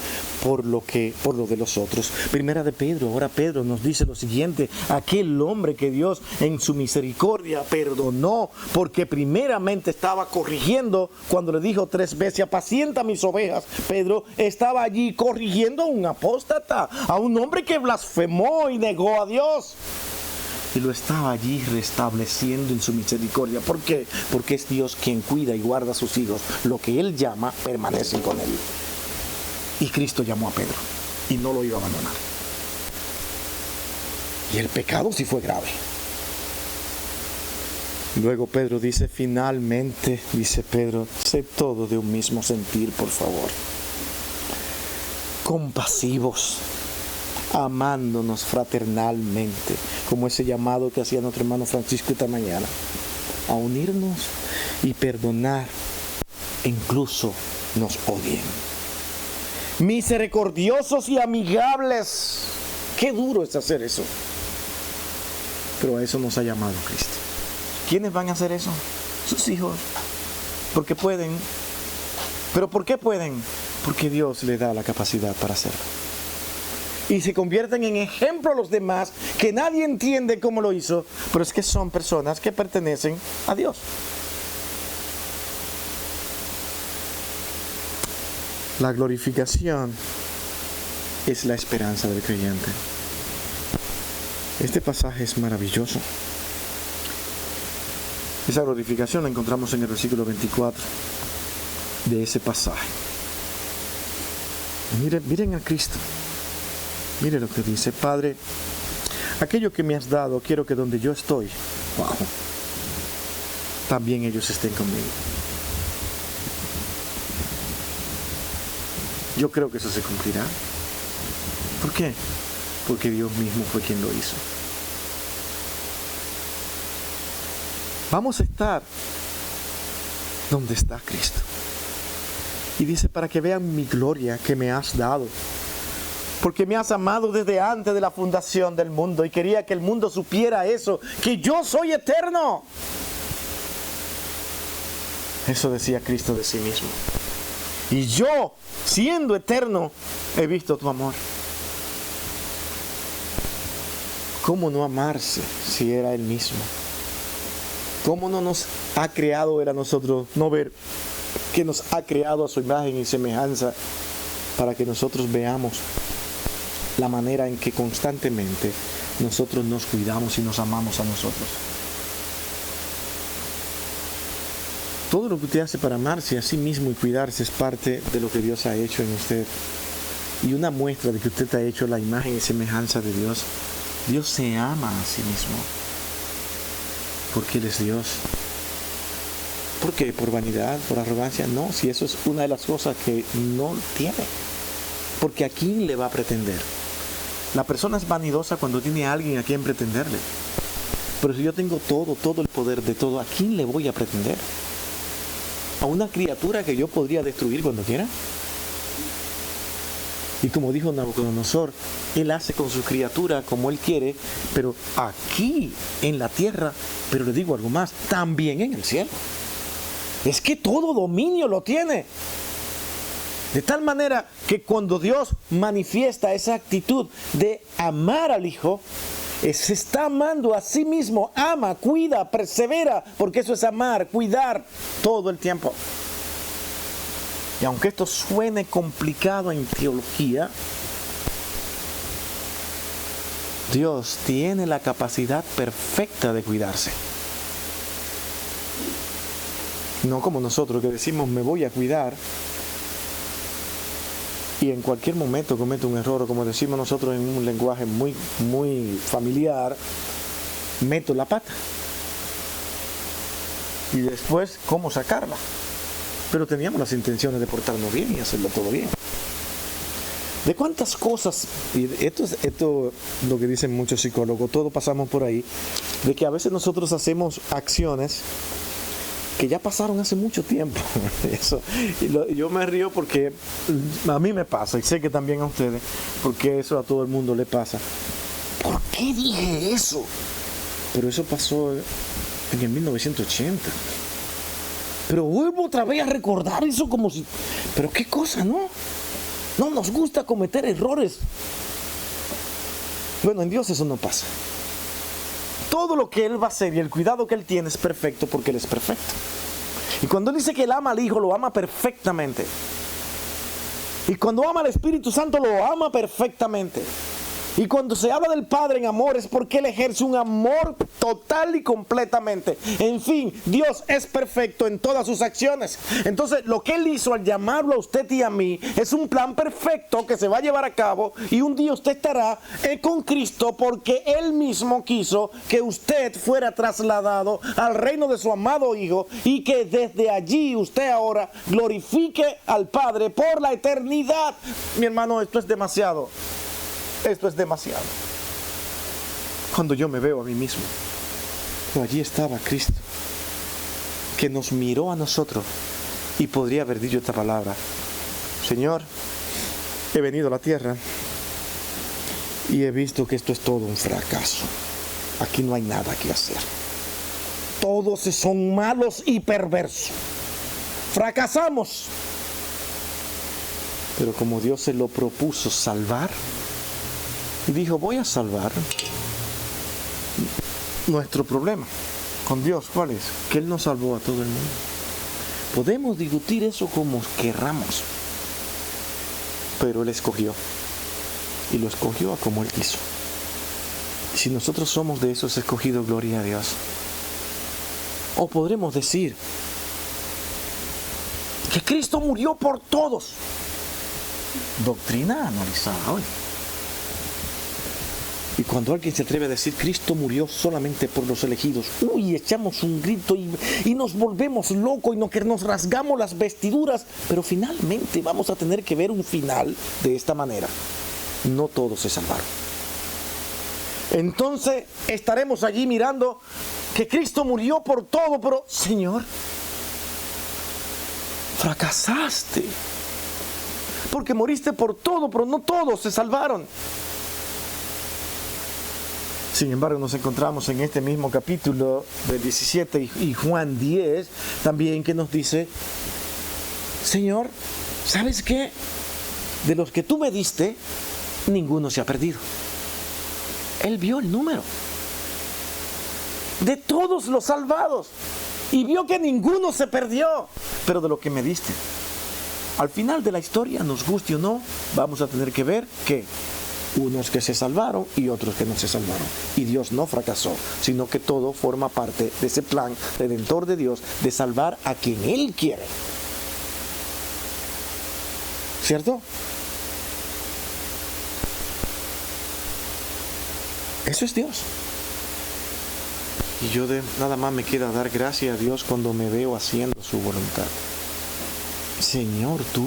por lo de los otros. Primera de Pedro, ahora Pedro nos dice lo siguiente: aquel hombre que Dios en su misericordia perdonó, porque primeramente estaba corrigiendo cuando le dijo 3 veces, apacienta mis ovejas. Pedro estaba allí corrigiendo a un apóstata, a un hombre que blasfemó y negó a Dios. Y lo estaba allí restableciendo en su misericordia. ¿Por qué? Porque es Dios quien cuida y guarda a sus hijos. Lo que Él llama, permanecen con Él. Y Cristo llamó a Pedro y no lo iba a abandonar. Y el pecado sí fue grave. Luego Pedro dice, finalmente, dice Pedro, sé todo de un mismo sentir, por favor. Compasivos, amándonos fraternalmente, como ese llamado que hacía nuestro hermano Francisco esta mañana, a unirnos y perdonar, incluso nos odien. Misericordiosos y amigables. Qué duro es hacer eso, pero a eso nos ha llamado Cristo. ¿Quiénes van a hacer eso? Sus hijos, porque pueden. ¿Pero por qué pueden? Porque Dios les da la capacidad para hacerlo. Y se convierten en ejemplo a los demás, que nadie entiende cómo lo hizo, pero es que son personas que pertenecen a Dios. La glorificación es la esperanza del creyente. Este pasaje es maravilloso. Esa glorificación la encontramos en el versículo 24 de ese pasaje. Miren a Cristo. Mire lo que dice: Padre, aquello que me has dado, quiero que donde yo estoy, también ellos estén conmigo. Yo creo que eso se cumplirá. ¿Por qué? Porque Dios mismo fue quien lo hizo. Vamos a estar donde está Cristo. Y dice, para que vean mi gloria que me has dado. Porque me has amado desde antes de la fundación del mundo y quería que el mundo supiera eso, que yo soy eterno. Eso decía Cristo de sí mismo. Y yo, siendo eterno, he visto tu amor. ¿Cómo no amarse si era Él mismo? ¿Cómo no nos ha creado Él a nosotros? No ver que nos ha creado a su imagen y semejanza para que nosotros veamos la manera en que constantemente nosotros nos cuidamos y nos amamos a nosotros. Todo lo que usted hace para amarse a sí mismo y cuidarse es parte de lo que Dios ha hecho en usted. Y una muestra de que usted ha hecho la imagen y semejanza de Dios. Dios se ama a sí mismo. Porque Él es Dios. ¿Por qué? ¿Por vanidad? ¿Por arrogancia? No, si eso es una de las cosas que no tiene. Porque ¿a quién le va a pretender? La persona es vanidosa cuando tiene a alguien a quien pretenderle. Pero si yo tengo todo el poder de todo, ¿a quién le voy a pretender? ¿A una criatura que yo podría destruir cuando quiera? Y como dijo Nabucodonosor, Él hace con su criatura como Él quiere, pero aquí en la tierra, pero le digo algo más, también en el cielo. Es que todo dominio lo tiene. De tal manera que cuando Dios manifiesta esa actitud de amar al Hijo, se está amando a sí mismo, ama, cuida, persevera, porque eso es amar, cuidar todo el tiempo. Y aunque esto suene complicado en teología, Dios tiene la capacidad perfecta de cuidarse. No como nosotros que decimos me voy a cuidar y en cualquier momento cometo un error, o como decimos nosotros en un lenguaje muy familiar, meto la pata. Y después, ¿cómo sacarla? Pero teníamos las intenciones de portarnos bien y hacerlo todo bien. ¿De cuántas cosas? Y esto es lo que dicen muchos psicólogos, todos pasamos por ahí, de que a veces nosotros hacemos acciones que ya pasaron hace mucho tiempo. Eso, yo me río porque a mí me pasa, y sé que también a ustedes, porque eso a todo el mundo le pasa. ¿Por qué dije eso? Pero eso pasó en el 1980. Pero vuelvo otra vez a recordar eso como si... Pero qué cosa, ¿no? No nos gusta cometer errores. Bueno, en Dios eso no pasa. Todo lo que Él va a hacer y el cuidado que Él tiene es perfecto porque Él es perfecto. Y cuando Él dice que Él ama al Hijo, lo ama perfectamente. Y cuando ama al Espíritu Santo, lo ama perfectamente. Y cuando se habla del Padre en amor, es porque Él ejerce un amor total y completamente. En fin, Dios es perfecto en todas sus acciones. Entonces, lo que Él hizo al llamarlo a usted y a mí, es un plan perfecto que se va a llevar a cabo. Y un día usted estará con Cristo porque Él mismo quiso que usted fuera trasladado al reino de su amado Hijo. Y que desde allí usted ahora glorifique al Padre por la eternidad. Mi hermano, esto es demasiado. Esto es demasiado. Cuando yo me veo a mí mismo, pero allí estaba Cristo, que nos miró a nosotros y podría haber dicho esta palabra: Señor, he venido a la tierra y he visto que esto es todo un fracaso. Aquí no hay nada que hacer. Todos son malos y perversos. Fracasamos. Pero como Dios se lo propuso salvar, y dijo, voy a salvar. Nuestro problema con Dios, ¿cuál es? Que Él nos salvó a todo el mundo. Podemos discutir eso como querramos, pero Él escogió. Y lo escogió a como Él quiso. Si nosotros somos de esos escogidos, gloria a Dios. O podremos decir que Cristo murió por todos. Doctrina analizada hoy. Y cuando alguien se atreve a decir Cristo murió solamente por los elegidos, echamos un grito y nos volvemos locos y nos rasgamos las vestiduras. Pero finalmente vamos a tener que ver un final de esta manera. No todos se salvaron. Entonces estaremos allí mirando que Cristo murió por todo, pero Señor, fracasaste. Porque moriste por todo, pero no todos se salvaron. Sin embargo, nos encontramos en este mismo capítulo del 17 y Juan 10 también, que nos dice: Señor, ¿sabes qué? De los que tú me diste, ninguno se ha perdido. Él vio el número de todos los salvados y vio que ninguno se perdió, pero de lo que me diste. Al final de la historia, nos guste o no, vamos a tener que ver que unos que se salvaron y otros que no se salvaron. Y Dios no fracasó, sino que todo forma parte de ese plan redentor de Dios de salvar a quien Él quiere. ¿Cierto? Eso es Dios. Y yo nada más me queda dar gracias a Dios cuando me veo haciendo su voluntad. Señor, tú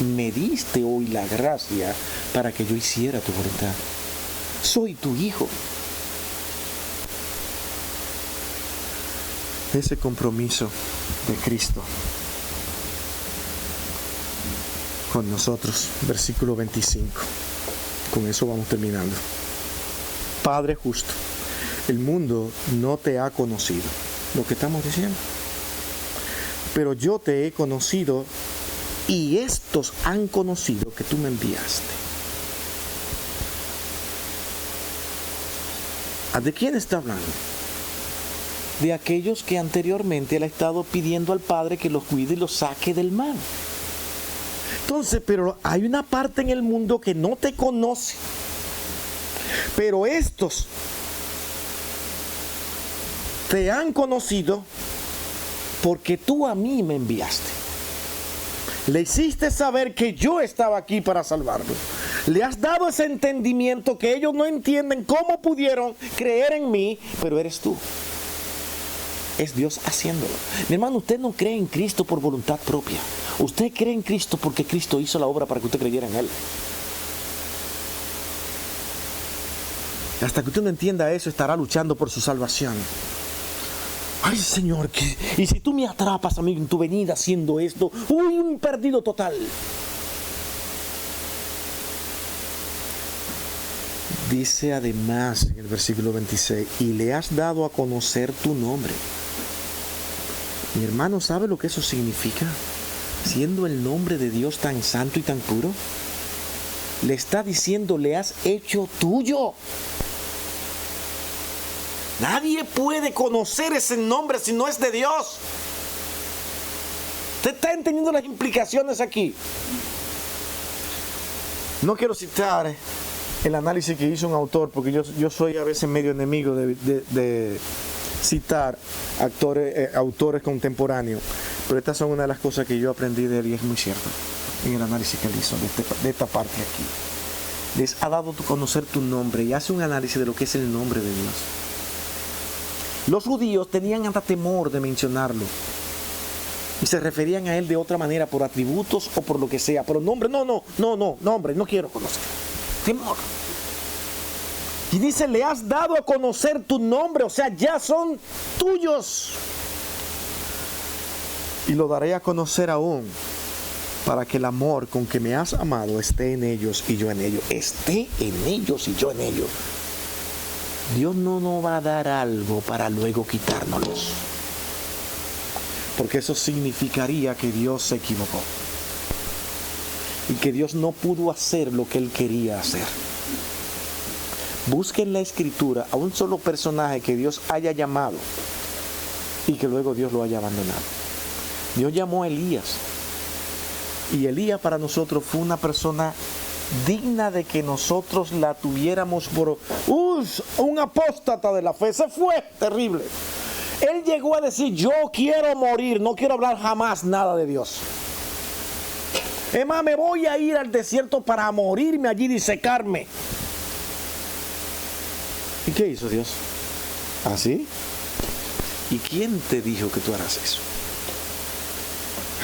me diste hoy la gracia para que yo hiciera tu voluntad. Soy tu hijo. Ese compromiso de Cristo con nosotros, versículo 25. Con eso vamos terminando. Padre justo, el mundo no te ha conocido, lo que estamos diciendo, pero yo te he conocido y estos han conocido que tú me enviaste. ¿De quién está hablando? De aquellos que anteriormente él ha estado pidiendo al Padre que los cuide y los saque del mal. Entonces, pero hay una parte en el mundo que no te conoce. Pero estos te han conocido porque tú a mí me enviaste. Le hiciste saber que yo estaba aquí para salvarlo. Le has dado ese entendimiento que ellos no entienden cómo pudieron creer en mí, pero eres tú. Es Dios haciéndolo. Mi hermano, usted no cree en Cristo por voluntad propia. Usted cree en Cristo porque Cristo hizo la obra para que usted creyera en Él. Hasta que usted no entienda eso, estará luchando por su salvación. Ay, Señor, y si tú me atrapas a mí en tu venida haciendo esto, un perdido total. Dice además en el versículo 26, y le has dado a conocer tu nombre. Mi hermano, ¿sabe lo que eso significa? Siendo el nombre de Dios tan santo y tan puro, le está diciendo, le has hecho tuyo. Nadie puede conocer ese nombre si no es de Dios. ¿Usted está entendiendo las implicaciones aquí? No quiero citar el análisis que hizo un autor, porque yo soy a veces medio enemigo de citar autores contemporáneos, pero estas son una de las cosas que yo aprendí de él y es muy cierto en el análisis que él hizo de esta parte aquí. Les ha dado a conocer tu nombre y hace un análisis de lo que es el nombre de Dios. Los judíos tenían hasta temor de mencionarlo y se referían a él de otra manera, por atributos o por lo que sea, pero nombre, nombre, no quiero conocer. Temor. Y dice, le has dado a conocer tu nombre, o sea, ya son tuyos. Y lo daré a conocer aún, para que el amor con que me has amado esté en ellos y yo en ellos. Esté en ellos y yo en ellos. Dios no nos va a dar algo para luego quitárnoslos, porque eso significaría que Dios se equivocó y que Dios no pudo hacer lo que Él quería hacer. Busquen en la Escritura a un solo personaje que Dios haya llamado y que luego Dios lo haya abandonado. Dios llamó a Elías, y Elías para nosotros fue una persona digna de que nosotros la tuviéramos por un apóstata de la fe. Se fue terrible. Él llegó a decir, yo quiero morir, no quiero hablar jamás nada de Dios. Es más, me voy a ir al desierto para morirme allí y secarme. ¿Y qué hizo Dios? ¿Así? ¿Y quién te dijo que tú harás eso?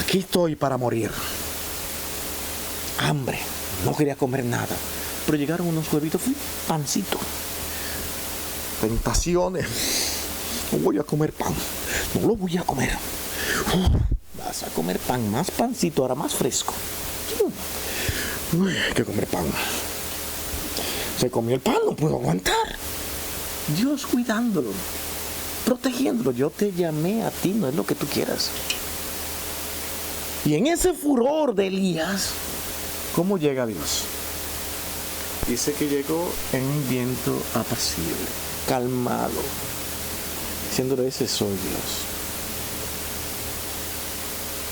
Aquí estoy para morir. Hambre, no quería comer nada, pero llegaron unos huevitos, pancito. Tentaciones. No voy a comer pan, no lo voy a comer. Vas a comer pan, más pancito, ahora más fresco. Hay que comer pan. Se comió el pan, no puedo aguantar. Dios cuidándolo, protegiéndolo. Yo te llamé a ti, no es lo que tú quieras. Y en ese furor de Elías, ¿cómo llega Dios? Dice que llegó en un viento apacible, calmado, diciéndole, ese soy Dios.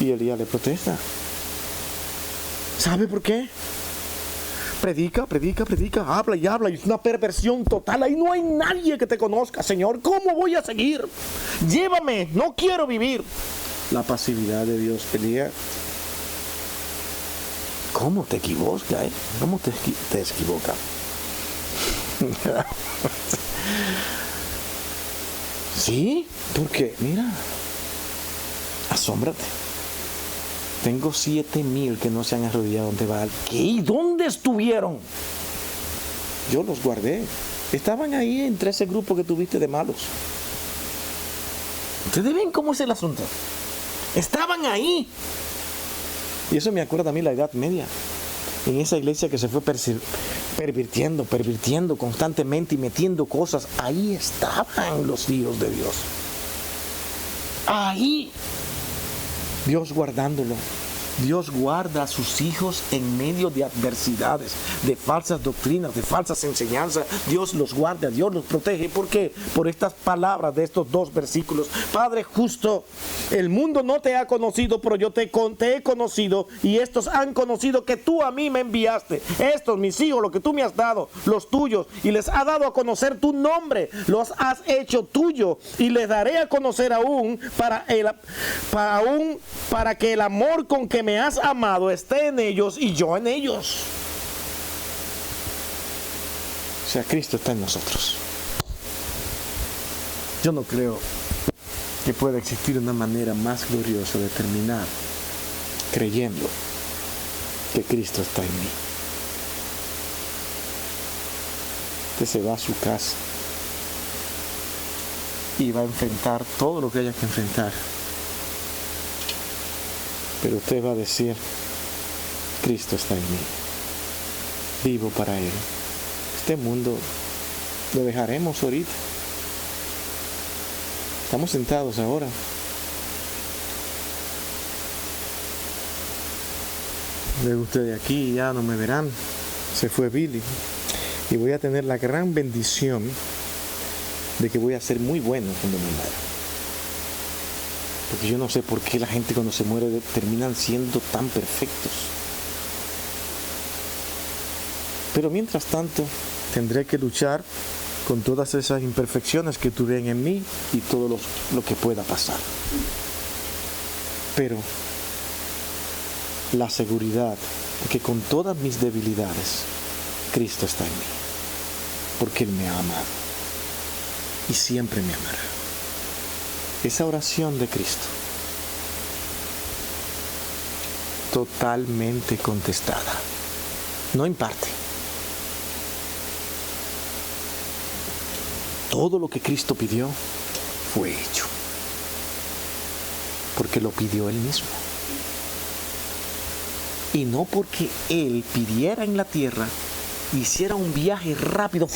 Y Elías le protesta. ¿Sabe por qué? Predica, habla y habla, y es una perversión total. Ahí no hay nadie que te conozca, Señor. ¿Cómo voy a seguir? Llévame, no quiero vivir. La pasividad de Dios. Elías, ¿cómo te equivocas? ¿Cómo te equivocas? Sí, porque mira, asómbrate. Tengo 7,000 que no se han arrodillado ante Baal. ¿Qué? ¿Y dónde estuvieron? Yo los guardé. Estaban ahí entre ese grupo que tuviste de malos. ¿Ustedes ven cómo es el asunto? Estaban ahí. Y eso me acuerda a mí la Edad Media. En esa iglesia que se fue pervirtiendo constantemente y metiendo cosas. Ahí estaban los hijos de Dios. Ahí. Dios guardándolo. Dios guarda a sus hijos en medio de adversidades, de falsas doctrinas, de falsas enseñanzas. Dios los guarda, Dios los protege. ¿Por qué? Por estas palabras de estos dos versículos. Padre justo, el mundo no te ha conocido, pero yo te he conocido, y estos han conocido que tú a mí me enviaste. Estos, mis hijos, lo que tú me has dado, los tuyos, y les ha dado a conocer tu nombre, los has hecho tuyo, y les daré a conocer aún para que el amor con que me has amado esté en ellos y yo en ellos. O sea, Cristo está en nosotros. Yo no creo que pueda existir una manera más gloriosa de terminar creyendo que Cristo está en mí. Usted se va a su casa y va a enfrentar todo lo que haya que enfrentar. Pero usted va a decir, Cristo está en mí, vivo para Él. Este mundo lo dejaremos ahorita. Estamos sentados ahora, de ustedes aquí, ya no me verán. Se fue Billy. Y voy a tener la gran bendición de que voy a ser muy bueno cuando me muera. Porque yo no sé por qué la gente cuando se muere terminan siendo tan perfectos. Pero mientras tanto, tendré que luchar con todas esas imperfecciones que tuvieron en mí y todo lo que pueda pasar. Pero la seguridad de que con todas mis debilidades, Cristo está en mí. Porque Él me ha amado. Y siempre me amará. Esa oración de Cristo, totalmente contestada. No en parte. Todo lo que Cristo pidió fue hecho. Porque lo pidió Él mismo. Y no porque Él pidiera en la tierra, hiciera un viaje rápido.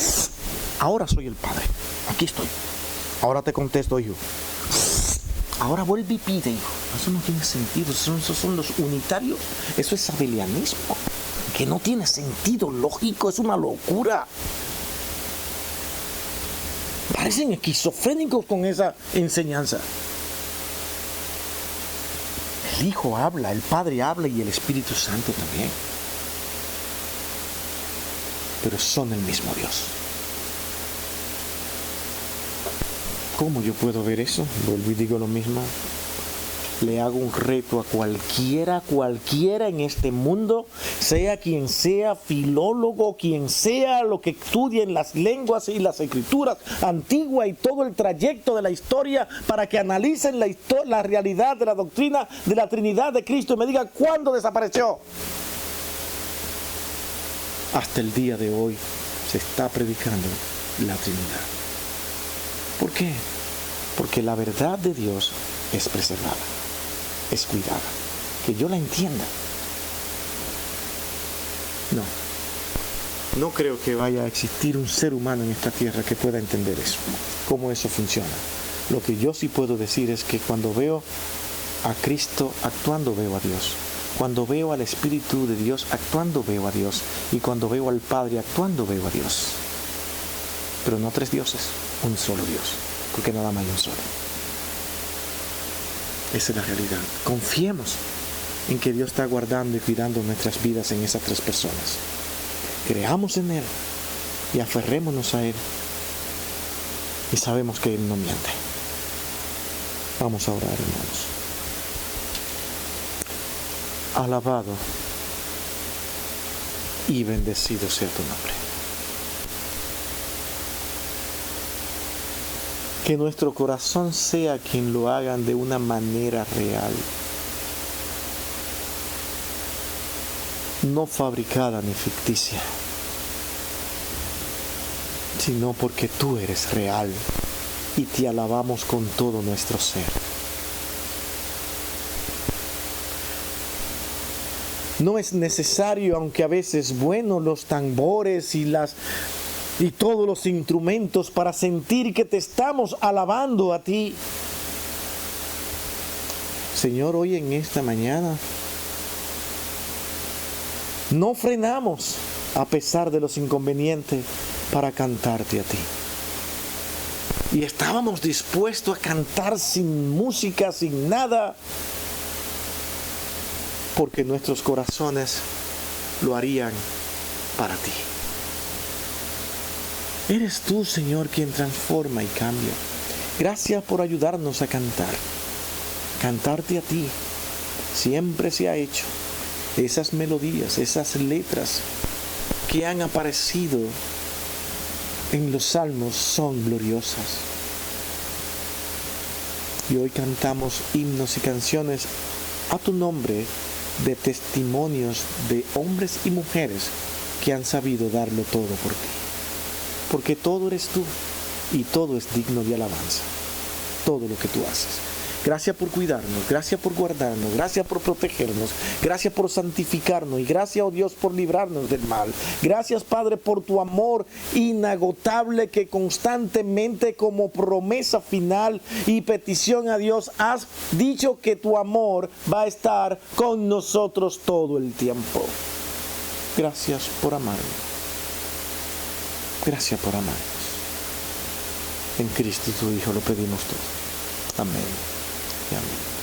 Ahora soy el Padre. Aquí estoy. Ahora te contesto, hijo. Ahora vuelve y pide, hijo. Eso no tiene sentido. Esos son los unitarios. Eso es sabelianismo. Que no tiene sentido lógico. Es una locura. Parecen esquizofrénicos con esa enseñanza. El Hijo habla, el Padre habla y el Espíritu Santo también. Pero son el mismo Dios. ¿Cómo yo puedo ver eso? Vuelvo y digo lo mismo. Le hago un reto a cualquiera en este mundo, sea quien sea, filólogo, quien sea, lo que estudie en las lenguas y las escrituras antiguas y todo el trayecto de la historia, para que analicen la realidad de la doctrina de la Trinidad de Cristo y me digan cuándo desapareció. Hasta el día de hoy se está predicando la Trinidad. ¿Por qué? Porque la verdad de Dios es preservada, es cuidada. Que yo la entienda. No creo que vaya a existir un ser humano en esta tierra que pueda entender eso, cómo eso funciona. Lo que yo sí puedo decir es que cuando veo a Cristo actuando, veo a Dios. Cuando veo al Espíritu de Dios actuando, veo a Dios. Y cuando veo al Padre actuando, veo a Dios. Pero no tres dioses, un solo Dios, porque nada más hay un solo. Esa es la realidad. Confiemos en que Dios está guardando y cuidando nuestras vidas en esas tres personas. Creamos en Él y aferrémonos a Él. Y sabemos que Él no miente. Vamos a orar, hermanos. Alabado y bendecido sea tu nombre. Que nuestro corazón sea quien lo hagan de una manera real, no fabricada ni ficticia, sino porque tú eres real y te alabamos con todo nuestro ser. No es necesario, aunque a veces bueno, los tambores y todos los instrumentos para sentir que te estamos alabando a ti. Señor, hoy en esta mañana no frenamos a pesar de los inconvenientes para cantarte a ti. Y estábamos dispuestos a cantar sin música, sin nada, porque nuestros corazones lo harían para ti. Eres tú, Señor, quien transforma y cambia. Gracias por ayudarnos a cantar. Cantarte a ti. Siempre se ha hecho. Esas melodías, esas letras que han aparecido en los salmos son gloriosas. Y hoy cantamos himnos y canciones a tu nombre de testimonios de hombres y mujeres que han sabido darlo todo por ti. Porque todo eres tú y todo es digno de alabanza. Todo lo que tú haces. Gracias por cuidarnos, gracias por guardarnos, gracias por protegernos, gracias por santificarnos y gracias, oh Dios, por librarnos del mal. Gracias, Padre, por tu amor inagotable que constantemente como promesa final y petición a Dios has dicho que tu amor va a estar con nosotros todo el tiempo. Gracias por amarnos. Gracias por amarnos. En Cristo tu Hijo lo pedimos todo. Amén. Y amén.